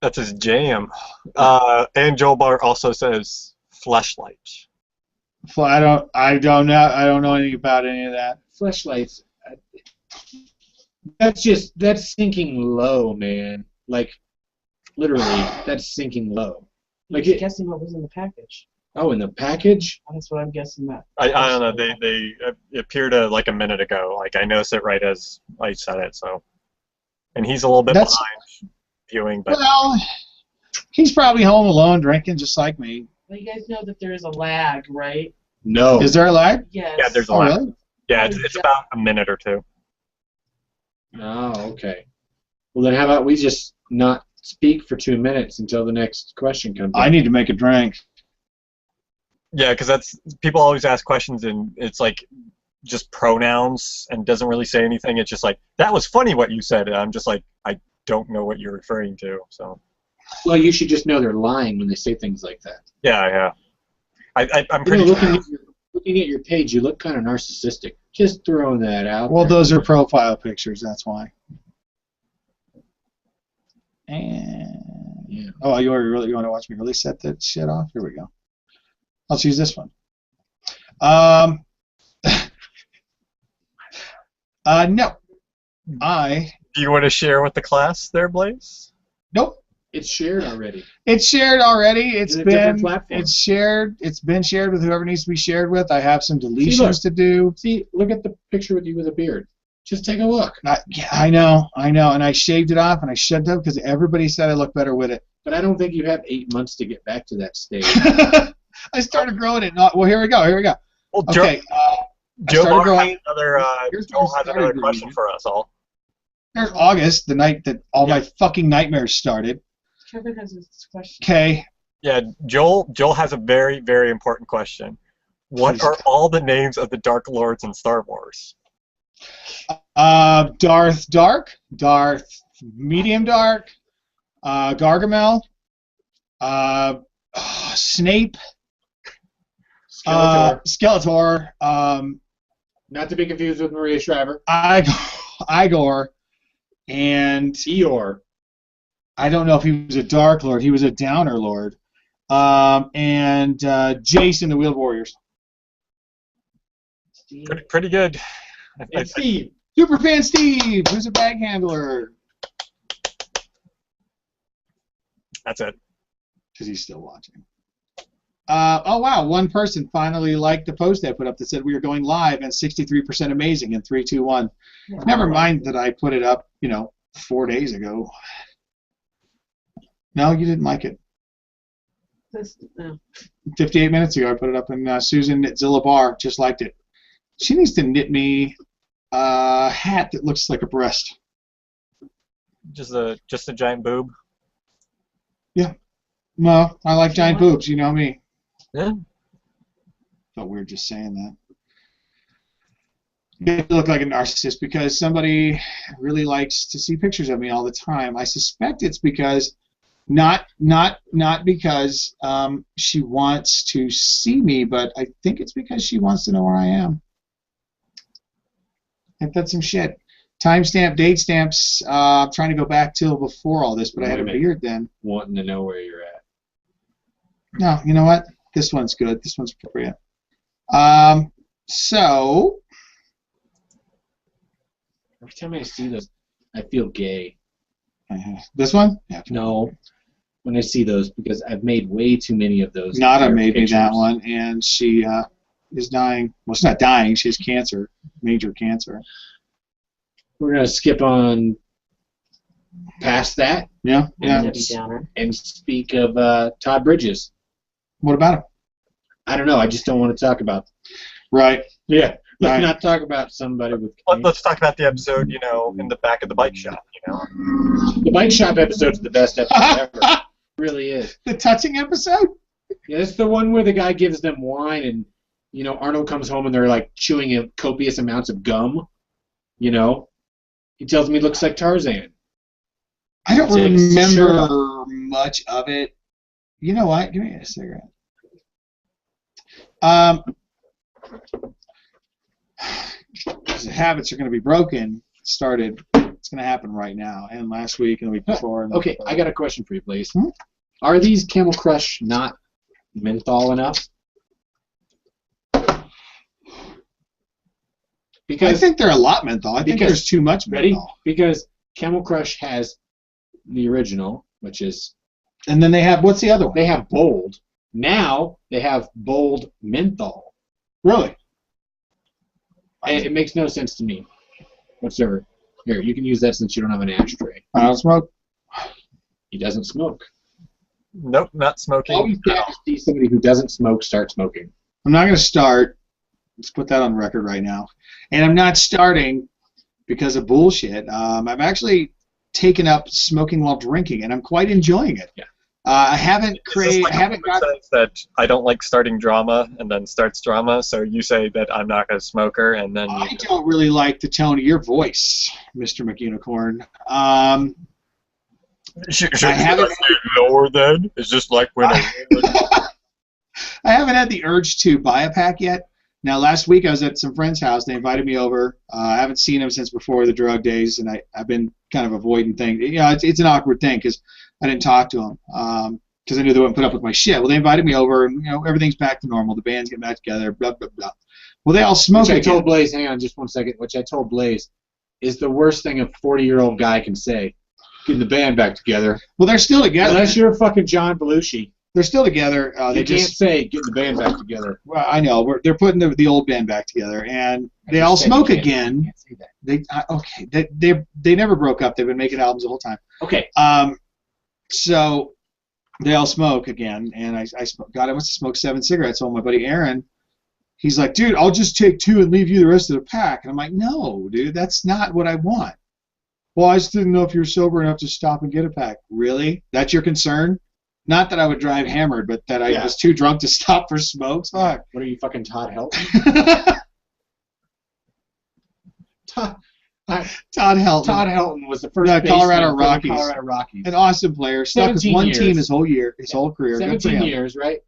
That's his jam. And Joel Barr also says fleshlight. I don't know anything about any of that. Fleshlights. That's sinking low, man. Like, literally, that's sinking low. Like, Just guessing what was in the package. oh, in the package? That's what I'm guessing that. I don't know. They appeared a minute ago. Like I noticed it right as I said it. So, and he's a little bit That's- behind viewing, but Well, he's probably home alone drinking just like me. Well, you guys know that there is a lag, right? No. Is there a lag? Yes. yeah, there's a Oh, lot. really? Yeah, it's about a minute or two. Oh, okay. Well, then how about we just not speak for 2 minutes until the next question comes I up? need to make a drink. Yeah, because that's people always ask questions and it's like just pronouns and doesn't really say anything. It's just like that was funny what you said. And I'm just like I don't know what you're referring to. So Well, you should just know they're lying when they say things like that. yeah. I'm You know, pretty sure. looking at your page, you look kind of narcissistic. Just throwing that out Well, there. those are profile pictures. That's why. And Yeah. oh, you want to watch me really set that shit off? Here we go. I'll choose this one. No. I Do you want to share with the class there, Blaise? Nope. It's shared already. It's shared already. It's In a different been platform. it's shared. It's been shared with whoever needs to be shared with. I have some look. deletions to do. See, look at the picture with you with a beard. Just take a look. Yeah, I know, and I shaved it off and I shaved it up because everybody said I look better with it. But I don't think you have 8 months to get back to that stage. I started growing it. Well, here we go. Well, Okay. Joe started growing- has another, Here's Joel where I has started another growing question it. for us all. There's August, the night that all my fucking nightmares started. Kevin has his question. Okay. Yeah, Joel has a very, very important question. What Please. are all the names of the Dark Lords in Star Wars? Darth Dark, Darth Medium Dark, Gargamel, Snape, Skeletor. Skeletor, Not to be confused with Maria Shriver. Igor, and Eeyore. I don't know if he was a Dark Lord. He was a Downer Lord. And Jason, the Wheeled Warriors. Steve. Pretty good. And Steve. Superfan Steve, who's a bag handler. That's it. Because he's still watching. Oh, wow. One person finally liked the post I put up that said we were going live and 63% amazing in 3, 2, 1. Never mind that I put it up, 4 days ago. No, you didn't like it. No. 58 minutes ago, I put it up, and Susan at Zilla Bar just liked it. She needs to knit me a hat that looks like a breast. Just a giant boob. Yeah. No, I like giant boobs. You know me. Yeah. Felt weird just saying that. You look like a narcissist because somebody really likes to see pictures of me all the time. I suspect it's because not because she wants to see me, but I think it's because she wants to know where I am. I've done some shit. Timestamp, date stamps. Trying to go back till before all this, but I had a beard then. Wanting to know where you're at. No, you know what? This one's good. This one's appropriate. So Every time I see those, I feel gay. this one? Yeah. No. When I see those, because I've made way too many of those. Nada made me pictures. that one, and she is dying. Well, she's not dying. She has cancer, major cancer. We're going to skip on past that Yeah. Debbie Downer. and speak of Todd Bridges. What about him? I don't know. I just don't want to talk about. Right. Yeah. Let's Right. not talk about somebody with. Let's talk about the episode, in the back of the bike shop, The bike shop episode's the best episode ever. It really is. The touching episode? Yeah, it's the one where the guy gives them wine and, Arnold comes home and they're like chewing copious amounts of gum. He tells me he looks like Tarzan. I don't It's remember sure. much of it. You know what? Give me a cigarette. The habits are going to be broken. It's going to happen right now, and last week and the week before. And Okay, I got a question for you, Blaise. Hmm? Are these Camel Crush not menthol enough? Because I think they're a lot menthol. I think because- there's too much ready? menthol. Because Camel Crush has the original, which is And then they have, what's the other one? they have bold. Now they have bold menthol. Really? And it makes no sense to me whatsoever. Here, you can use that since you don't have an ashtray. I don't smoke. He doesn't smoke. Nope, not smoking. Always sad to see somebody who doesn't smoke start smoking. I'm not going to start. Let's put that on record right now. And I'm not starting because of bullshit. I've actually taken up smoking while drinking, and I'm quite enjoying it. Yeah. I haven't Is this created. like I haven't got. says that I don't like starting drama and then starts drama, so you say that I'm not a smoker, and then I don't really like the tone of your voice, Mr. McUnicorn. should I haven't- say lower then? It's just like when I haven't had the urge to buy a pack yet. Now, last week I was at some friend's house. They invited me over. I haven't seen them since before the drug days, and I've been kind of avoiding things. It's an awkward thing because I didn't talk to them because I knew they wouldn't put up with my shit. Well, they invited me over, and everything's back to normal. The band's getting back together. Blah blah blah. Well, they all smoke Which I again. told Blaise, hang on just one second, which I told Blaise is the worst thing a 40-year-old guy can say. Getting the band back together. Well, they're still together. Unless you're fucking John Belushi. They're still together. You They can't just. say getting the band back together. Well, I know. They're putting the old band back together, and they all just said smoke you can't- again. you can't say that. They never broke up. They've been making albums the whole time. Okay. So they all smoke again, and I God, I must have smoked 7 cigarettes. So my buddy Aaron, he's like, dude, I'll just take 2 and leave you the rest of the pack. And I'm like, no, dude, that's not what I want. Well, I just didn't know if you were sober enough to stop and get a pack. Really? That's your concern? Not that I would drive hammered, but that I was too drunk to stop for smokes. Fuck. What are you, fucking Todd Helton? Todd Helton. Todd Helton was the first Colorado baseman for the Rockies. Colorado Rockies. An awesome player. Stuck with 17 one years. team his whole career. Good for 17 him. years, right?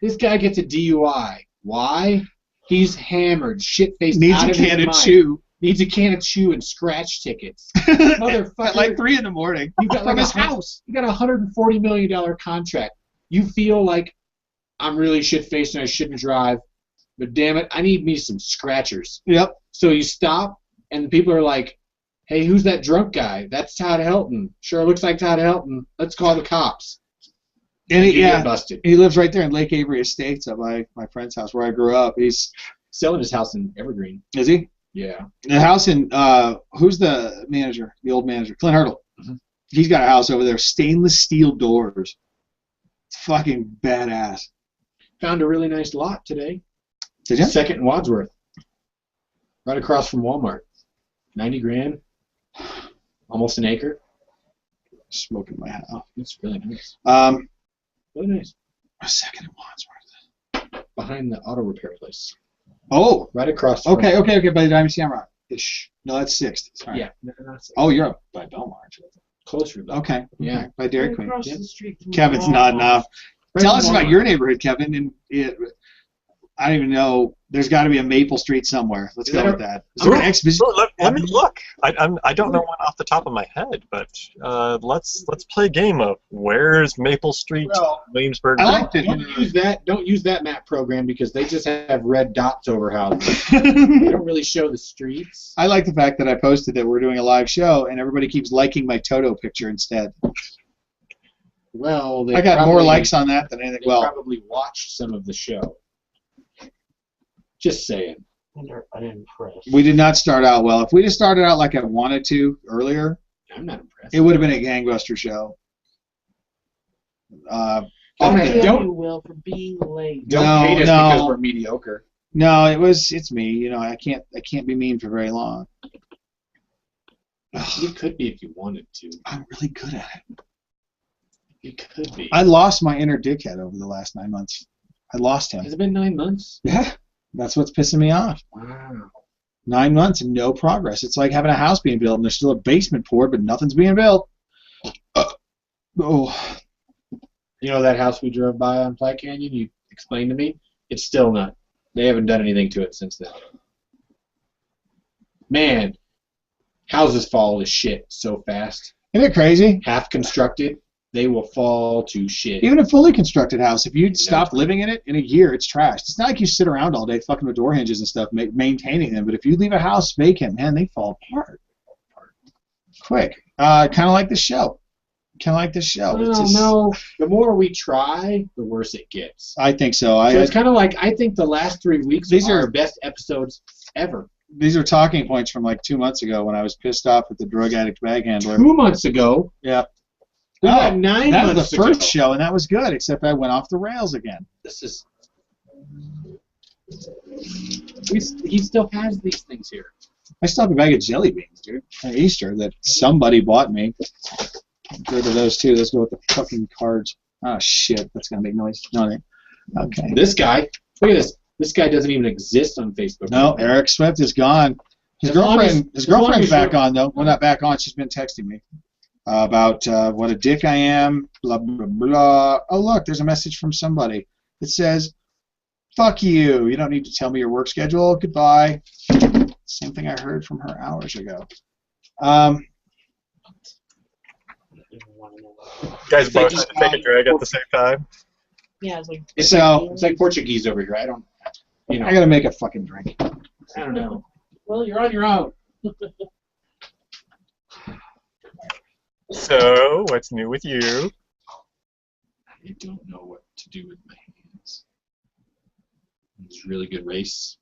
This guy gets a DUI. Why? He's hammered, shit-faced, Needs out a of his can of mind. chew. Needs a can of chew and scratch tickets. Motherfucker. At like 3 in the morning. You got from like his a house. You got a $140 million contract. You feel like I'm really shit-faced and I shouldn't drive, but damn it, I need me some scratchers. Yep. So you stop, and people are like, hey, who's that drunk guy? That's Todd Helton. Sure looks like Todd Helton. Let's call the cops. And You get busted. he lives right there in Lake Avery Estates at my friend's house where I grew up. He's Selling his house in Evergreen. Is he? Yeah. The house in who's the manager? The old manager, Clint Hurdle. Mhm. He's got a house over there, stainless steel doors. It's fucking badass. Found a really nice lot today. Did you? Second in Wadsworth. Right across from Walmart. 90 grand. Almost an acre. Smoking my house. It's really nice. Really nice. A second in Wadsworth. Behind the auto repair place. Oh, Right across. okay, by the Diamond Shamrock. Ish. No, that's 6th. Sorry. Yeah. No, that's it. Oh, you're up by Belmar. aren't you? Closer. Though. Okay. Yeah. By Dairy Right Queen. across Yeah. the street from Kevin's Walmart. nodding off. Right Tell from us about Walmart. your neighborhood, Kevin. And I don't even know. There's got to be a Maple Street somewhere. Let's Is go that with that. Is there an exposition? Let me look. I don't know one off the top of my head, but let's play a game of where's Maple Street, Well, Williamsburg. I like Don't use that map program because they just have red dots over houses. They don't really show the streets. I like the fact that I posted that we're doing a live show and everybody keeps liking my Toto picture instead. Well, they I got more probably- likes on that than anything. They Well, probably watched some of the show. Just saying. Unimpressed. we did not start out well. If we just started out like I wanted to earlier, I'm not impressed. it would have been a gangbuster show. Don't- Forgive don't- you, Will, for being late. Don't No, hate us no. because we're mediocre. No, it's me. You know, I can't be mean for very long. You could be if you wanted to. I'm really good at it. You could be. I lost my inner dickhead over the last 9 months. I lost him. Has it been 9 months? Yeah, that's what's pissing me off. Wow. 9 months and no progress. It's like having a house being built and there's still a basement poured, but nothing's being built. Oh, You know that house we drove by on Platte Canyon? You explained to me? It's still not. They haven't done anything to it since then. Man, houses fall to shit so fast. isn't it crazy? Half constructed, they will fall to shit. Even a fully constructed house, if you stop living in it in a year, it's trashed. It's not like you sit around all day fucking with door hinges and stuff, maintaining them. But if you leave a house vacant, man, they fall apart. Quick. Kind of like this show. It's just, No. The more we try, the worse it gets. I think so. So it's kind of like, I think the last 3 weeks These are are- our best episodes ever. These are talking points from like 2 months ago when I was pissed off at the drug addict bag handler. 2 months ago. Yeah. We Oh, got 9 That was months the first ago. show, and that was good, except I went off the rails again. This is. He still has these things here. I still have a bag of jelly beans, dude, from Easter that somebody bought me. Get rid of those too. Let's go with the fucking cards. Oh shit, that's gonna make noise. No, okay. This guy, look at this. This guy doesn't even exist on Facebook. No, Eric Swift is gone. His As long as- girlfriend, his as long girlfriend's as back you're- on though. Well, not back on. She's been texting me about what a dick I am. Blah blah blah. Oh look, there's a message from somebody. It says, "Fuck you. You don't need to tell me your work schedule. Goodbye." Same thing I heard from her hours ago. Guys It's like both just had to take a drag at the same time. Yeah, it's like. It's like Portuguese over here. I don't. You know. I gotta make a fucking drink. I don't know. Well, you're on your own. So, what's new with you? I don't know what to do with my hands. It's a really good race.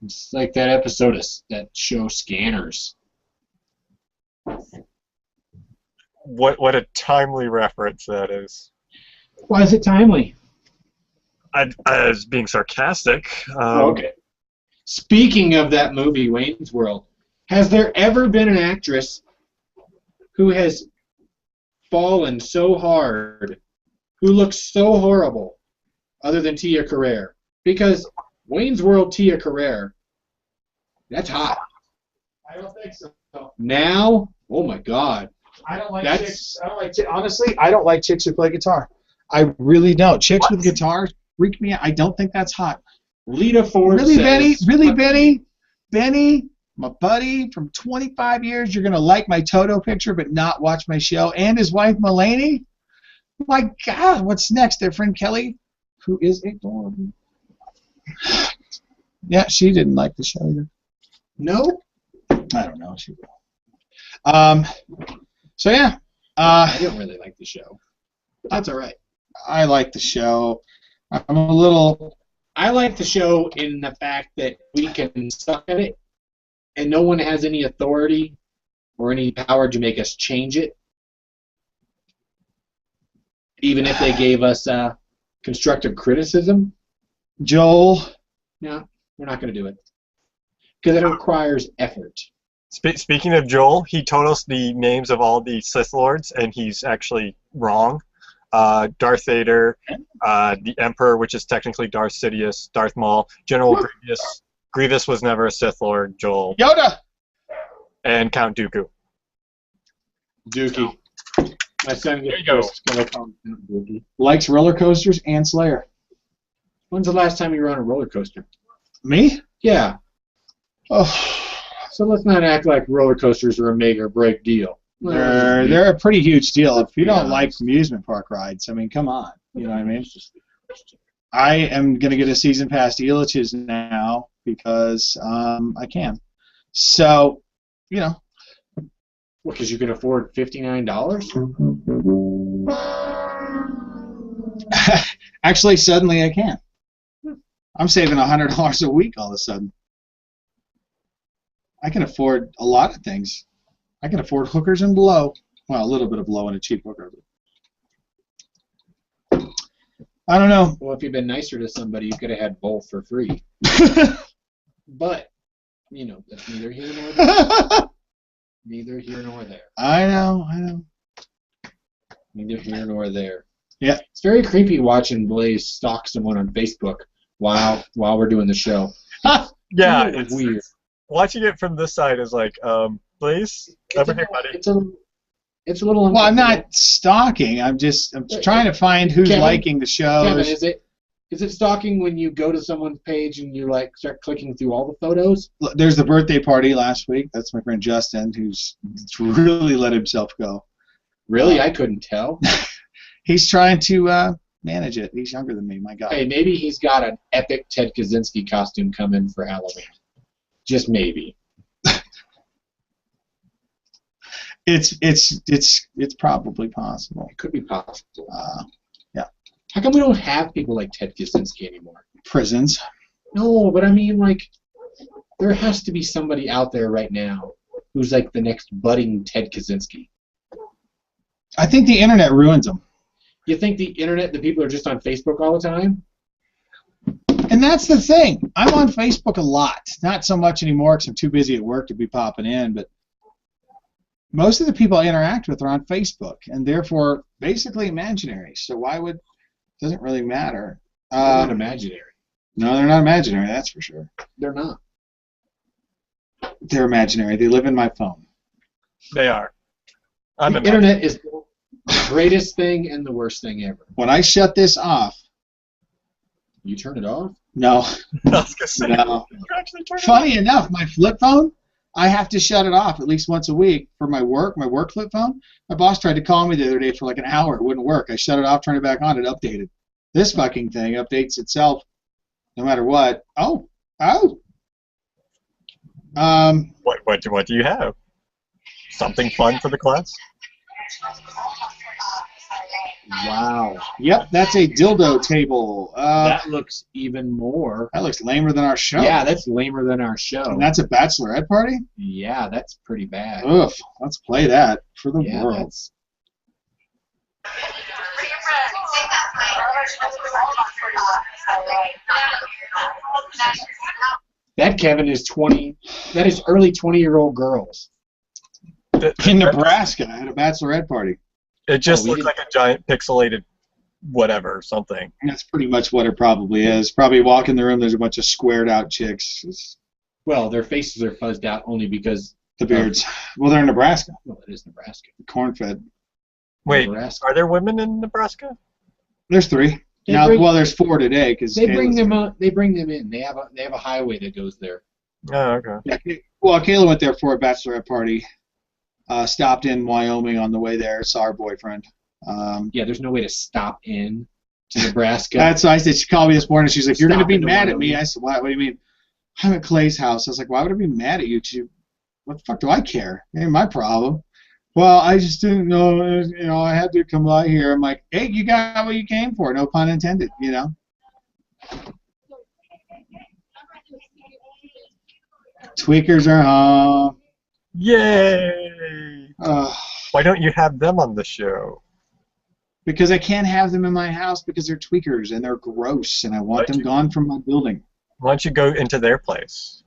It's like that episode of that show Scanners. What a timely reference that is. Why is it timely? I was being sarcastic. Okay. Speaking of that movie, Wayne's World, has there ever been an actress who has fallen so hard, who looks so horrible, other than Tia Carrere? Because Wayne's World, Tia Carrere, that's hot. I don't think so. Now, oh my God. I don't like That's- chicks. I don't like honestly, I don't like chicks who play guitar. I really don't. Chicks with guitars freak me out. I don't think that's hot. Lita Ford Really, says, Benny, my buddy from 25 years, you're going to like my Toto picture but not watch my show. And his wife, Mulaney. My God, what's next? Their friend Kelly, who is adorable. Yeah, she didn't like the show either. No? I don't know. She will. So, yeah. I don't really like the show. But that's all right. I like the show. I'm a little... I like the show in the fact that we can suck at it, and no one has any authority or any power to make us change it, even if they gave us constructive criticism. Joel. No, we're not going to do it because it requires effort. Speaking of Joel, he told us the names of all the Sith Lords, and he's actually wrong. Darth Vader, the Emperor, which is technically Darth Sidious, Darth Maul, General Grievous. Grievous was never a Sith Lord, Joel. Yoda. And Count Dooku. Dookie. My son There gets you go. pissed when I call him Count Dookie. Likes roller coasters and Slayer. When's the last time you were on a roller coaster? Me? Yeah. Oh, So let's not act like roller coasters are a make or break deal. they're a pretty huge deal. If you don't Yeah. like amusement park rides, I mean, come on. You know what I mean? I am going to get a season pass to Elitch's now because I can. So, you know. Because you can afford $59? Actually, suddenly I can. I'm saving $100 a week all of a sudden. I can afford a lot of things. I can afford hookers and blow. Well, a little bit of blow and a cheap hooker. I don't know. Well, if you'd been nicer to somebody, you could have had both for free. But, you know, that's neither here nor there. Neither here nor there. I know. Neither here nor there. Yeah. It's very creepy watching Blaise stalk someone on Facebook while we're doing the show. Yeah, It's it's weird. watching it from this side is like, Blaise, over here, buddy. It's a little Well, I'm uncomfortable. not stalking. I'm trying to find who's Kevin, liking the shows. Kevin, is it stalking when you go to someone's page and you like start clicking through all the photos? There's the birthday party last week. That's my friend Justin, who's really let himself go. Really? I couldn't tell. He's trying to manage it. He's younger than me. My God. Hey, maybe he's got an epic Ted Kaczynski costume coming for Halloween. Just maybe. It's probably possible. It could be possible. Yeah. How come we don't have people like Ted Kaczynski anymore? Prisons. No, but I mean, like, there has to be somebody out there right now who's like the next budding Ted Kaczynski. I think the internet ruins them. You think the internet, the people are just on Facebook all the time? And that's the thing. I'm on Facebook a lot. Not so much anymore because I'm too busy at work to be popping in, but most of the people I interact with are on Facebook, and therefore basically imaginary. So why would... Doesn't really matter. They're not imaginary. No, they're not imaginary, that's for sure. They're not. They're imaginary. They live in my phone. They are. I'm The imagining. internet is the greatest thing and the worst thing ever. When I shut this off... You turn it off? No. I was gonna say, No. you actually turned it Funny enough, my flip phone, I have to shut it off at least once a week for my work flip phone. My boss tried to call me the other day for like an hour. It wouldn't work. I shut it off, turned it back on, it updated. This fucking thing updates itself no matter what. Oh. What do you have? Something fun for the class? Wow. Yep, that's a dildo table. That looks even more. That looks lamer than our show. Yeah, that's lamer than our show. And that's a bachelorette party? Yeah, that's pretty bad. Ugh, let's play that for the Yeah, world. that's... That, Kevin, is 20. That is early 20-year-old girls. In Nebraska at a bachelorette party. It just we looks like a giant pixelated whatever, something. That's pretty much what it probably is. Probably walk in the room, there's a bunch of squared out chicks. It's Well, their faces are fuzzed out only because... the beards. Well, they're in Nebraska. Well, it is Nebraska. Corn-fed. Wait, Nebraska. are there women in Nebraska? There's 3. Well, there's 4 today because They bring them in. They have a highway that goes there. Oh, okay. Yeah, well, Kayla went there for a bachelorette party. Stopped in Wyoming on the way there. Saw her boyfriend. Yeah, there's no way to stop in to Nebraska. That's why I said, she called me this morning. She's like, "You're going to Stop be into mad at me." Wyoming. I said, "What do you mean?" I'm at Clay's house. I was like, "Why would I be mad at you? What the fuck do I care? It ain't my problem." Well, I just didn't know. I had to come by here. I'm like, "Hey, you got what you came for. No pun intended." Tweakers are home. Yay! Ugh. Why don't you have them on the show? Because I can't have them in my house because they're tweakers and they're gross and I want them gone from my building. Why don't you go into their place?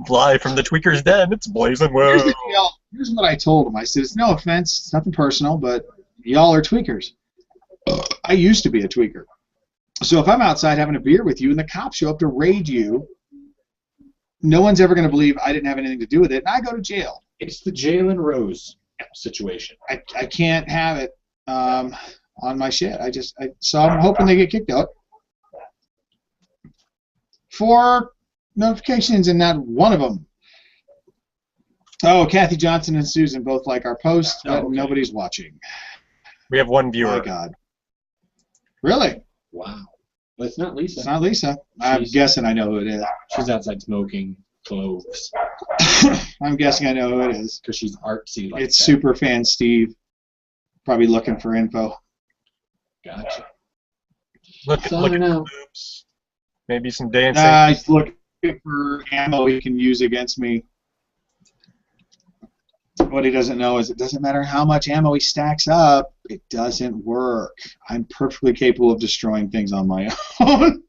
Live from the Tweaker's Den, it's Blaise-n-Will. Here's the deal. Here's what I told them. I said, "It's no offense, it's nothing personal, but y'all are tweakers. I used to be a tweaker. So if I'm outside having a beer with you and the cops show up to raid you, no one's ever going to believe I didn't have anything to do with it, and I go to jail. It's the Jalen Rose situation. I can't have it on my shit. So I'm hoping they get kicked out. 4 notifications and not one of them. Oh, Kathy Johnson and Susan both like our post, but okay. Nobody's watching. We have one Oh viewer. my God. Really? Wow. But it's not Lisa. It's not Lisa. I'm guessing I know who it is. She's outside smoking cloves I'm guessing I know who it is. because she's artsy like It's that. super fan Steve. Probably looking for info. Gotcha. Look That's all I at know. the boobs. Maybe some dancing. He's looking for ammo he can use against me. What he doesn't know is it doesn't matter how much ammo he stacks up, it doesn't work. I'm perfectly capable of destroying things on my own.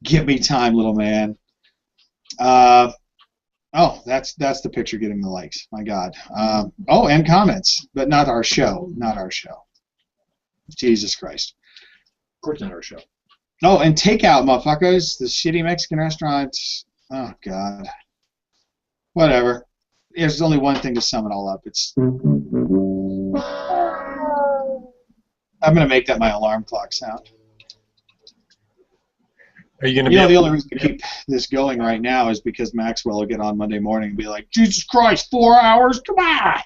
Give me time, little man. Oh, that's the picture getting the likes. My God. Oh, and comments, but not our show. Not our show. Jesus Christ. Of course, not our show. Oh, and takeout, motherfuckers. The shitty Mexican restaurants. Oh, God. Whatever. There's only one thing to sum it all up. I'm going to make that my alarm clock sound. Are you going to be The only reason to keep this going right now is because Maxwell will get on Monday morning and be like, "Jesus Christ, 4 hours? Come on!"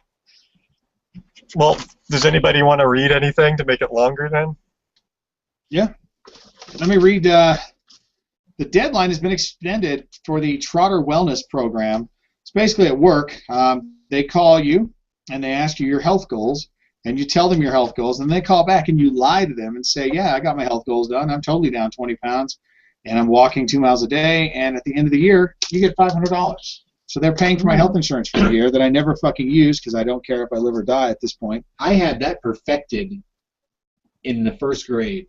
Well, does anybody want to read anything to make it longer then? Yeah. Let me read. The deadline has been extended for the Trotter Wellness Program. It's basically at work. They call you and they ask you your health goals, and you tell them your health goals, and they call back and you lie to them and say, "Yeah, I got my health goals done. I'm totally down 20 pounds, and I'm walking 2 miles a day, and at the end of the year, you get $500. So they're paying for my health insurance for the year that I never fucking use because I don't care if I live or die at this point. I had that perfected in the first grade.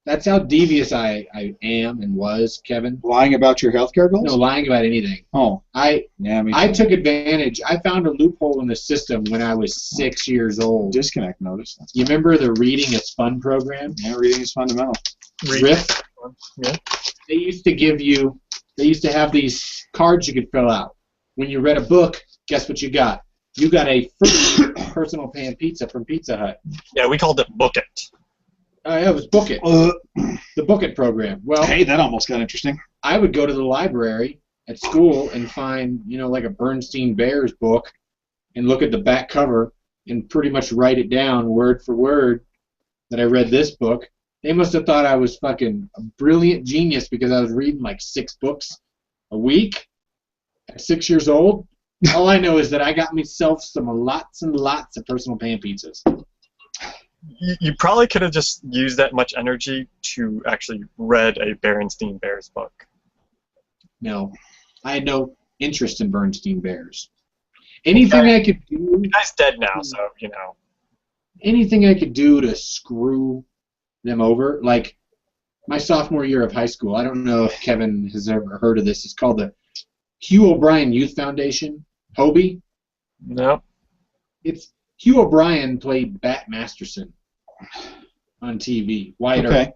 That's how devious I am and was, Kevin. Lying about your healthcare goals? No, lying about anything. Oh, I yeah, me I too. took advantage. I found a loophole in the system when I was 6 years old. Disconnect notice. That's You remember the Reading is Fun program? yeah, reading is fundamental. RIF? Yeah. They used to have these cards you could fill out. When you read a book, guess what you got? You got a free personal pan pizza from Pizza Hut. Yeah, we called it Book It. Yeah, it was Book It. The Book It program. Well, Hey, that almost got interesting. I would go to the library at school and find, like a Bernstein Bears book and look at the back cover and pretty much write it down word for word that I read this book. They must have thought I was fucking a brilliant genius because I was reading like 6 books a week at 6 years old. All I know is that I got myself some lots and lots of personal pan pizzas. You probably could have just used that much energy to actually read a Berenstain Bears book. No, I had no interest in Bernstein Bears. Anything I could do. The guy's dead now, so you know. Anything I could do to screw them over, like my sophomore year of high school. I don't know if Kevin has ever heard of this. It's called the Hugh O'Brien Youth Foundation. Hobie. No. It's Hugh O'Brien played Bat Masterson on TV. Wyatt Earp.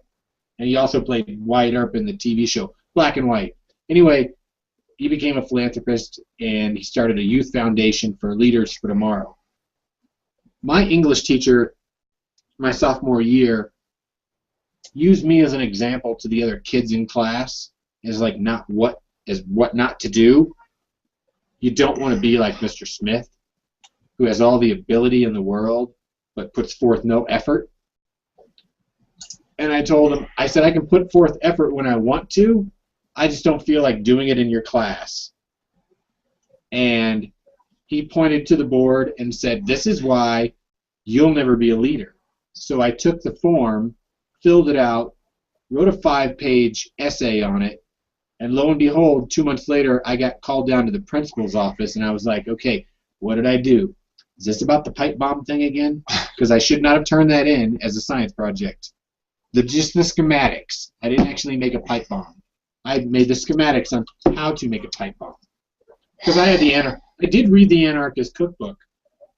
And he also played Wyatt Earp in the TV show Black and White. Anyway, he became a philanthropist and he started a youth foundation for Leaders for Tomorrow. My English teacher, my sophomore year, used me as an example to the other kids in class as like what not to do. You don't want to be like Mr. Smith, who has all the ability in the world but puts forth no effort. And I told him, I said, I can put forth effort when I want to. I just don't feel like doing it in your class. And he pointed to the board and said, this is why you'll never be a leader. So I took the form, filled it out, wrote a 5-page essay on it, and lo and behold, 2 months later, I got called down to the principal's office, and I was like, okay, what did I do? Is this about the pipe bomb thing again? Because I should not have turned that in as a science project. Just the schematics. I didn't actually make a pipe bomb. I made the schematics on how to make a pipe bomb. Because I did read the Anarchist Cookbook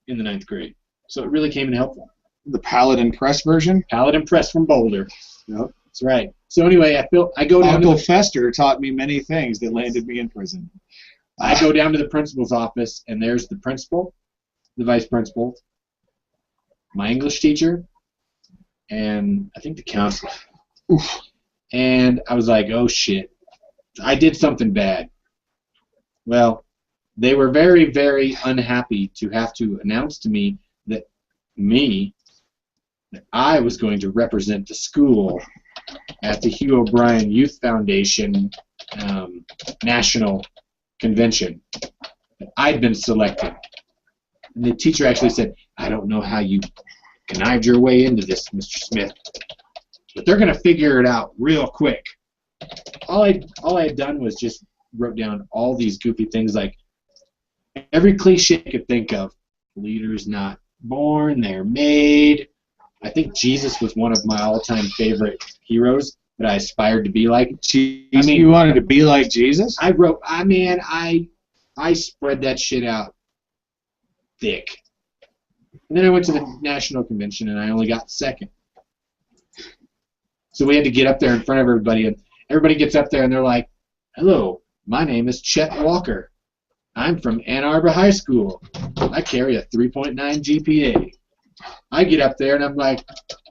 in the 9th grade, so it really came in helpful. The Paladin Press version? Paladin Press from Boulder. Yep. That's right. So anyway, I go down Uncle to Fester taught me many things that landed me in prison. I go down to the principal's office, and there's the principal, the vice principal, my English teacher, and I think the counselor. Oof. And I was like, oh shit, I did something bad. Well, they were very, very unhappy to have to announce to me that I was going to represent the school at the Hugh O'Brien Youth Foundation National Convention. I'd been selected. And the teacher actually said, I don't know how you connived your way into this, Mr. Smith, but they're going to figure it out real quick. All I had done was just wrote down all these goofy things, like every cliche I could think of. Leaders not born, they're made. I think Jesus was one of my all-time favorite heroes that I aspired to be like. You wanted to be like Jesus? I spread that shit out thick. And then I went to the national convention and I only got second. So we had to get up there in front of everybody, and everybody gets up there and they're like, hello, my name is Chet Walker. I'm from Ann Arbor High School. I carry a 3.9 GPA. I get up there and I'm like,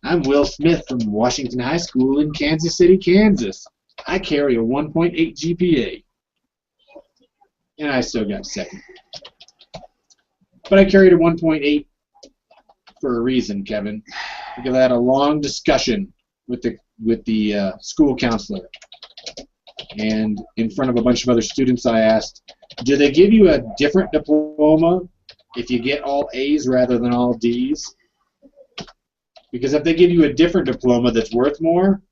I'm Will Smith from Washington High School in Kansas City, Kansas. I carry a 1.8 GPA. And I still got second. But I carried a 1.8 for a reason, Kevin, because I had a long discussion with the school counselor. And in front of a bunch of other students, I asked, do they give you a different diploma if you get all A's rather than all D's? Because if they give you a different diploma that's worth more,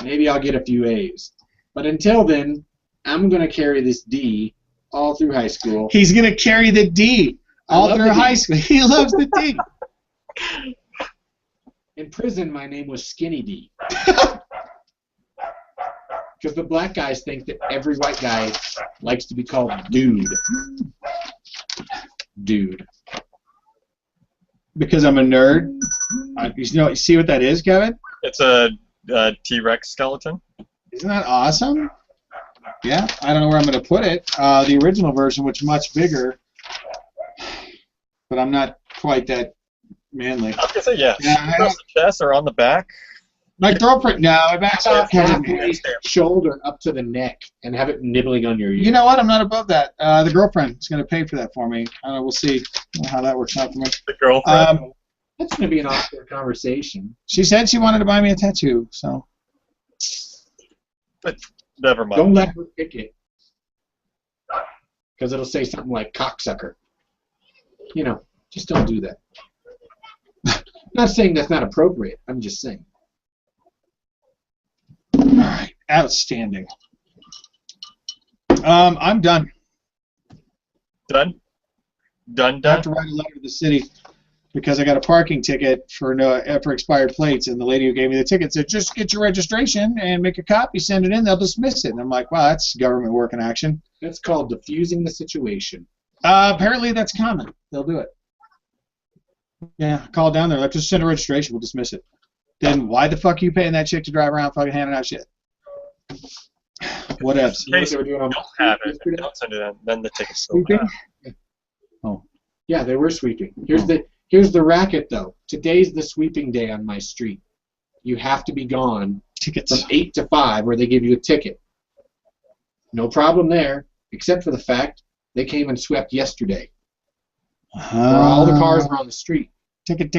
maybe I'll get a few A's. But until then, I'm going to carry this D all through high school. He's going to carry the D all through high school. He loves the D. In prison, my name was Skinny D. Because the black guys think that every white guy likes to be called dude. Dude. Because I'm a nerd? You see what that is, Kevin? It's a T-Rex skeleton. Isn't that awesome? Yeah, I don't know where I'm going to put it. The original version was much bigger, but I'm not quite that manly. I was going to say, yeah. Yeah, Across the chest or on the back. My girlfriend, no, my back's not Halfway shoulder up to the neck and have it nibbling on your ear. You know what? I'm not above that. The girlfriend is going to pay for that for me. I don't know. We'll see how that works out for me. The girlfriend. That's going to be an awkward conversation. She said she wanted to buy me a tattoo, so. But never mind. Don't let her pick it. Because it'll say something like cocksucker. You know, just don't do that. I'm not saying that's not appropriate. I'm just saying. All right, outstanding. I'm done. Done? I have to write a letter to the city because I got a parking ticket for expired plates, and the lady who gave me the ticket said, just get your registration and make a copy, send it in, they'll dismiss it. And I'm like, wow, that's government work in action. That's called diffusing the situation. Apparently that's common. They'll do it. Yeah, call down there, like, just send a registration, we'll dismiss it. Then why the fuck are you paying that chick to drive around fucking handing out shit? What else? In case you don't have it, don't send it in, then the ticket's still Sweeping? bad. Oh. Yeah, they were sweeping. Here's the racket, though. Today's the sweeping day on my street. You have to be gone Tickets. from 8 to 5 where they give you a ticket. No problem there, except for the fact they came and swept yesterday. Where all the cars were on the street. Ticket.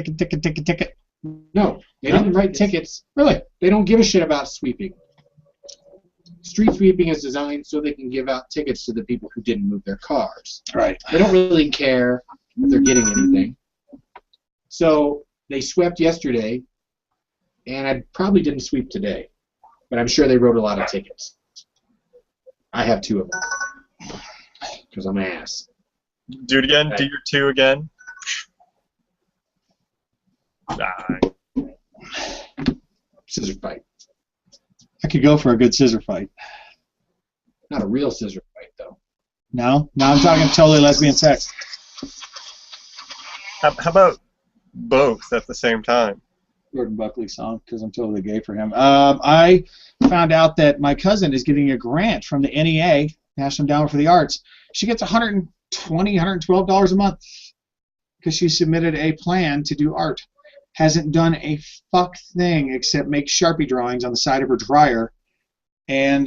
No, they didn't write tickets. Really? They don't give a shit about sweeping. Street sweeping is designed so they can give out tickets to the people who didn't move their cars. Right. They don't really care if they're getting anything. So they swept yesterday, and I probably didn't sweep today, but I'm sure they wrote a lot of tickets. I have 2 of them because I'm an ass. Do it again. Okay. Do your 2 again. Nah. Scissor fight. I could go for a good scissor fight. Not a real scissor fight, though. No, I'm talking totally lesbian sex. How about both at the same time? Gordon Buckley song, because I'm totally gay for him. I found out that my cousin is getting a grant from the NEA, National Endowment for the Arts. She gets $120, $112 a month because she submitted a plan to do art. Hasn't done a fuck thing except make Sharpie drawings on the side of her dryer. And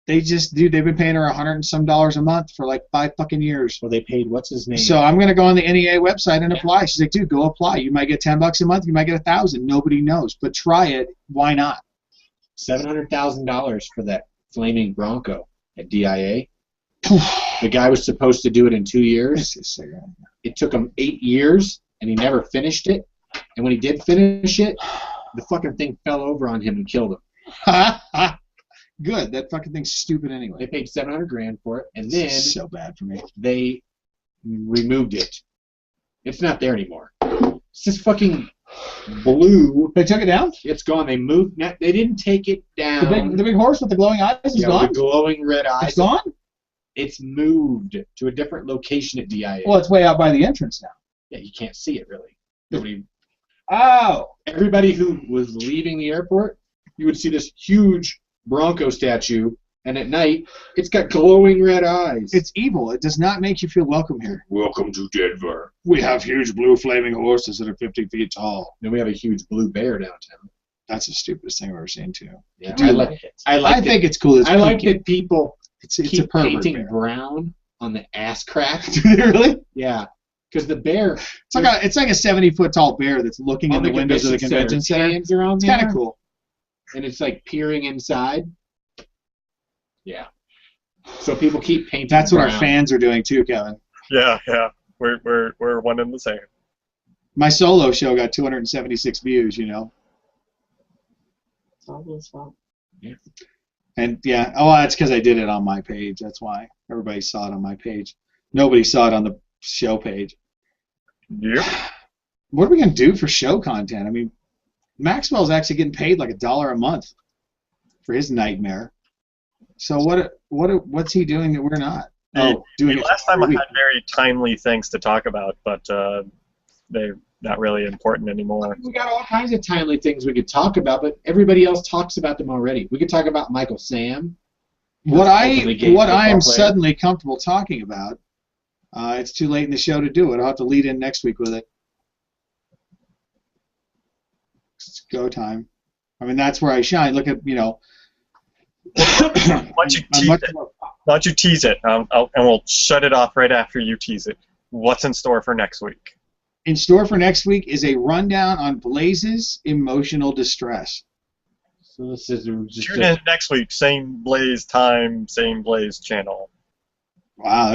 they've been paying her $100 and some a month for like 5 fucking years. Well, they paid what's his name? So I'm going to go on the NEA website and apply. She's like, dude, go apply. You might get $10 a month. You might get $1,000. Nobody knows. But try it. Why not? $700,000 for that flaming Bronco at DIA. The guy was supposed to do it in 2 years. It took him 8 years, and he never finished it. And when he did finish it, the fucking thing fell over on him and killed him. Good. That fucking thing's stupid They anyway. paid $700,000 for it, and This then is so bad for me. they removed it. It's not there anymore. It's just fucking blue. They took it down? It's gone. They moved. They didn't take it down. The big horse with the glowing eyes is Yeah, gone? with the glowing red eyes. It's gone? It's moved to a different location at DIA. Well, it's way out by the entrance now. Yeah, you can't see it really. Nobody. Oh. Everybody who was leaving the airport, you would see this huge Bronco statue, and at night, it's got glowing red eyes. It's evil. It does not make you feel welcome here. Welcome to Denver. We have huge blue flaming horses that are 50 feet tall. Then we have a huge blue bear downtown. That's the stupidest thing I've ever seen, too. Yeah, Dude, I think it's cool. It's I like pinky. that people It's a keep pervert painting bear. brown on the ass crack. Do they really? Yeah, because the bear It's like a 70-foot tall bear that's looking in the windows of the convention center. Hands are on It's there, kind of cool. and it's like peering inside. Yeah. So people keep painting. That's what our brown. fans are doing too, Kevin. Yeah. We're one and the same. My solo show got 276 views, you know. It's all his fault. And yeah, that's because I did it on my page. That's why everybody saw it on my page. Nobody saw it on the show page. Yep. What are we gonna do for show content? I mean, Maxwell's actually getting paid like $1 a month for his nightmare. So what's he doing that we're not? Doing it Last time I every had very timely things to talk about, but they're not really important anymore. We got all kinds of timely things we could talk about, but everybody else talks about them already. We could talk about Michael Sam. What I am player. suddenly comfortable talking about. It's too late in the show to do it. I'll have to lead in next week with it. It's go time. I mean, that's where I shine. Look at, Why don't you tease it? Why don't you tease it? And we'll shut it off right after you tease it. What's in store for next week? In store for next week is a rundown on Blaise's emotional distress. So this is just Tune in next week. Same Blaze time, same Blaze channel. Wow.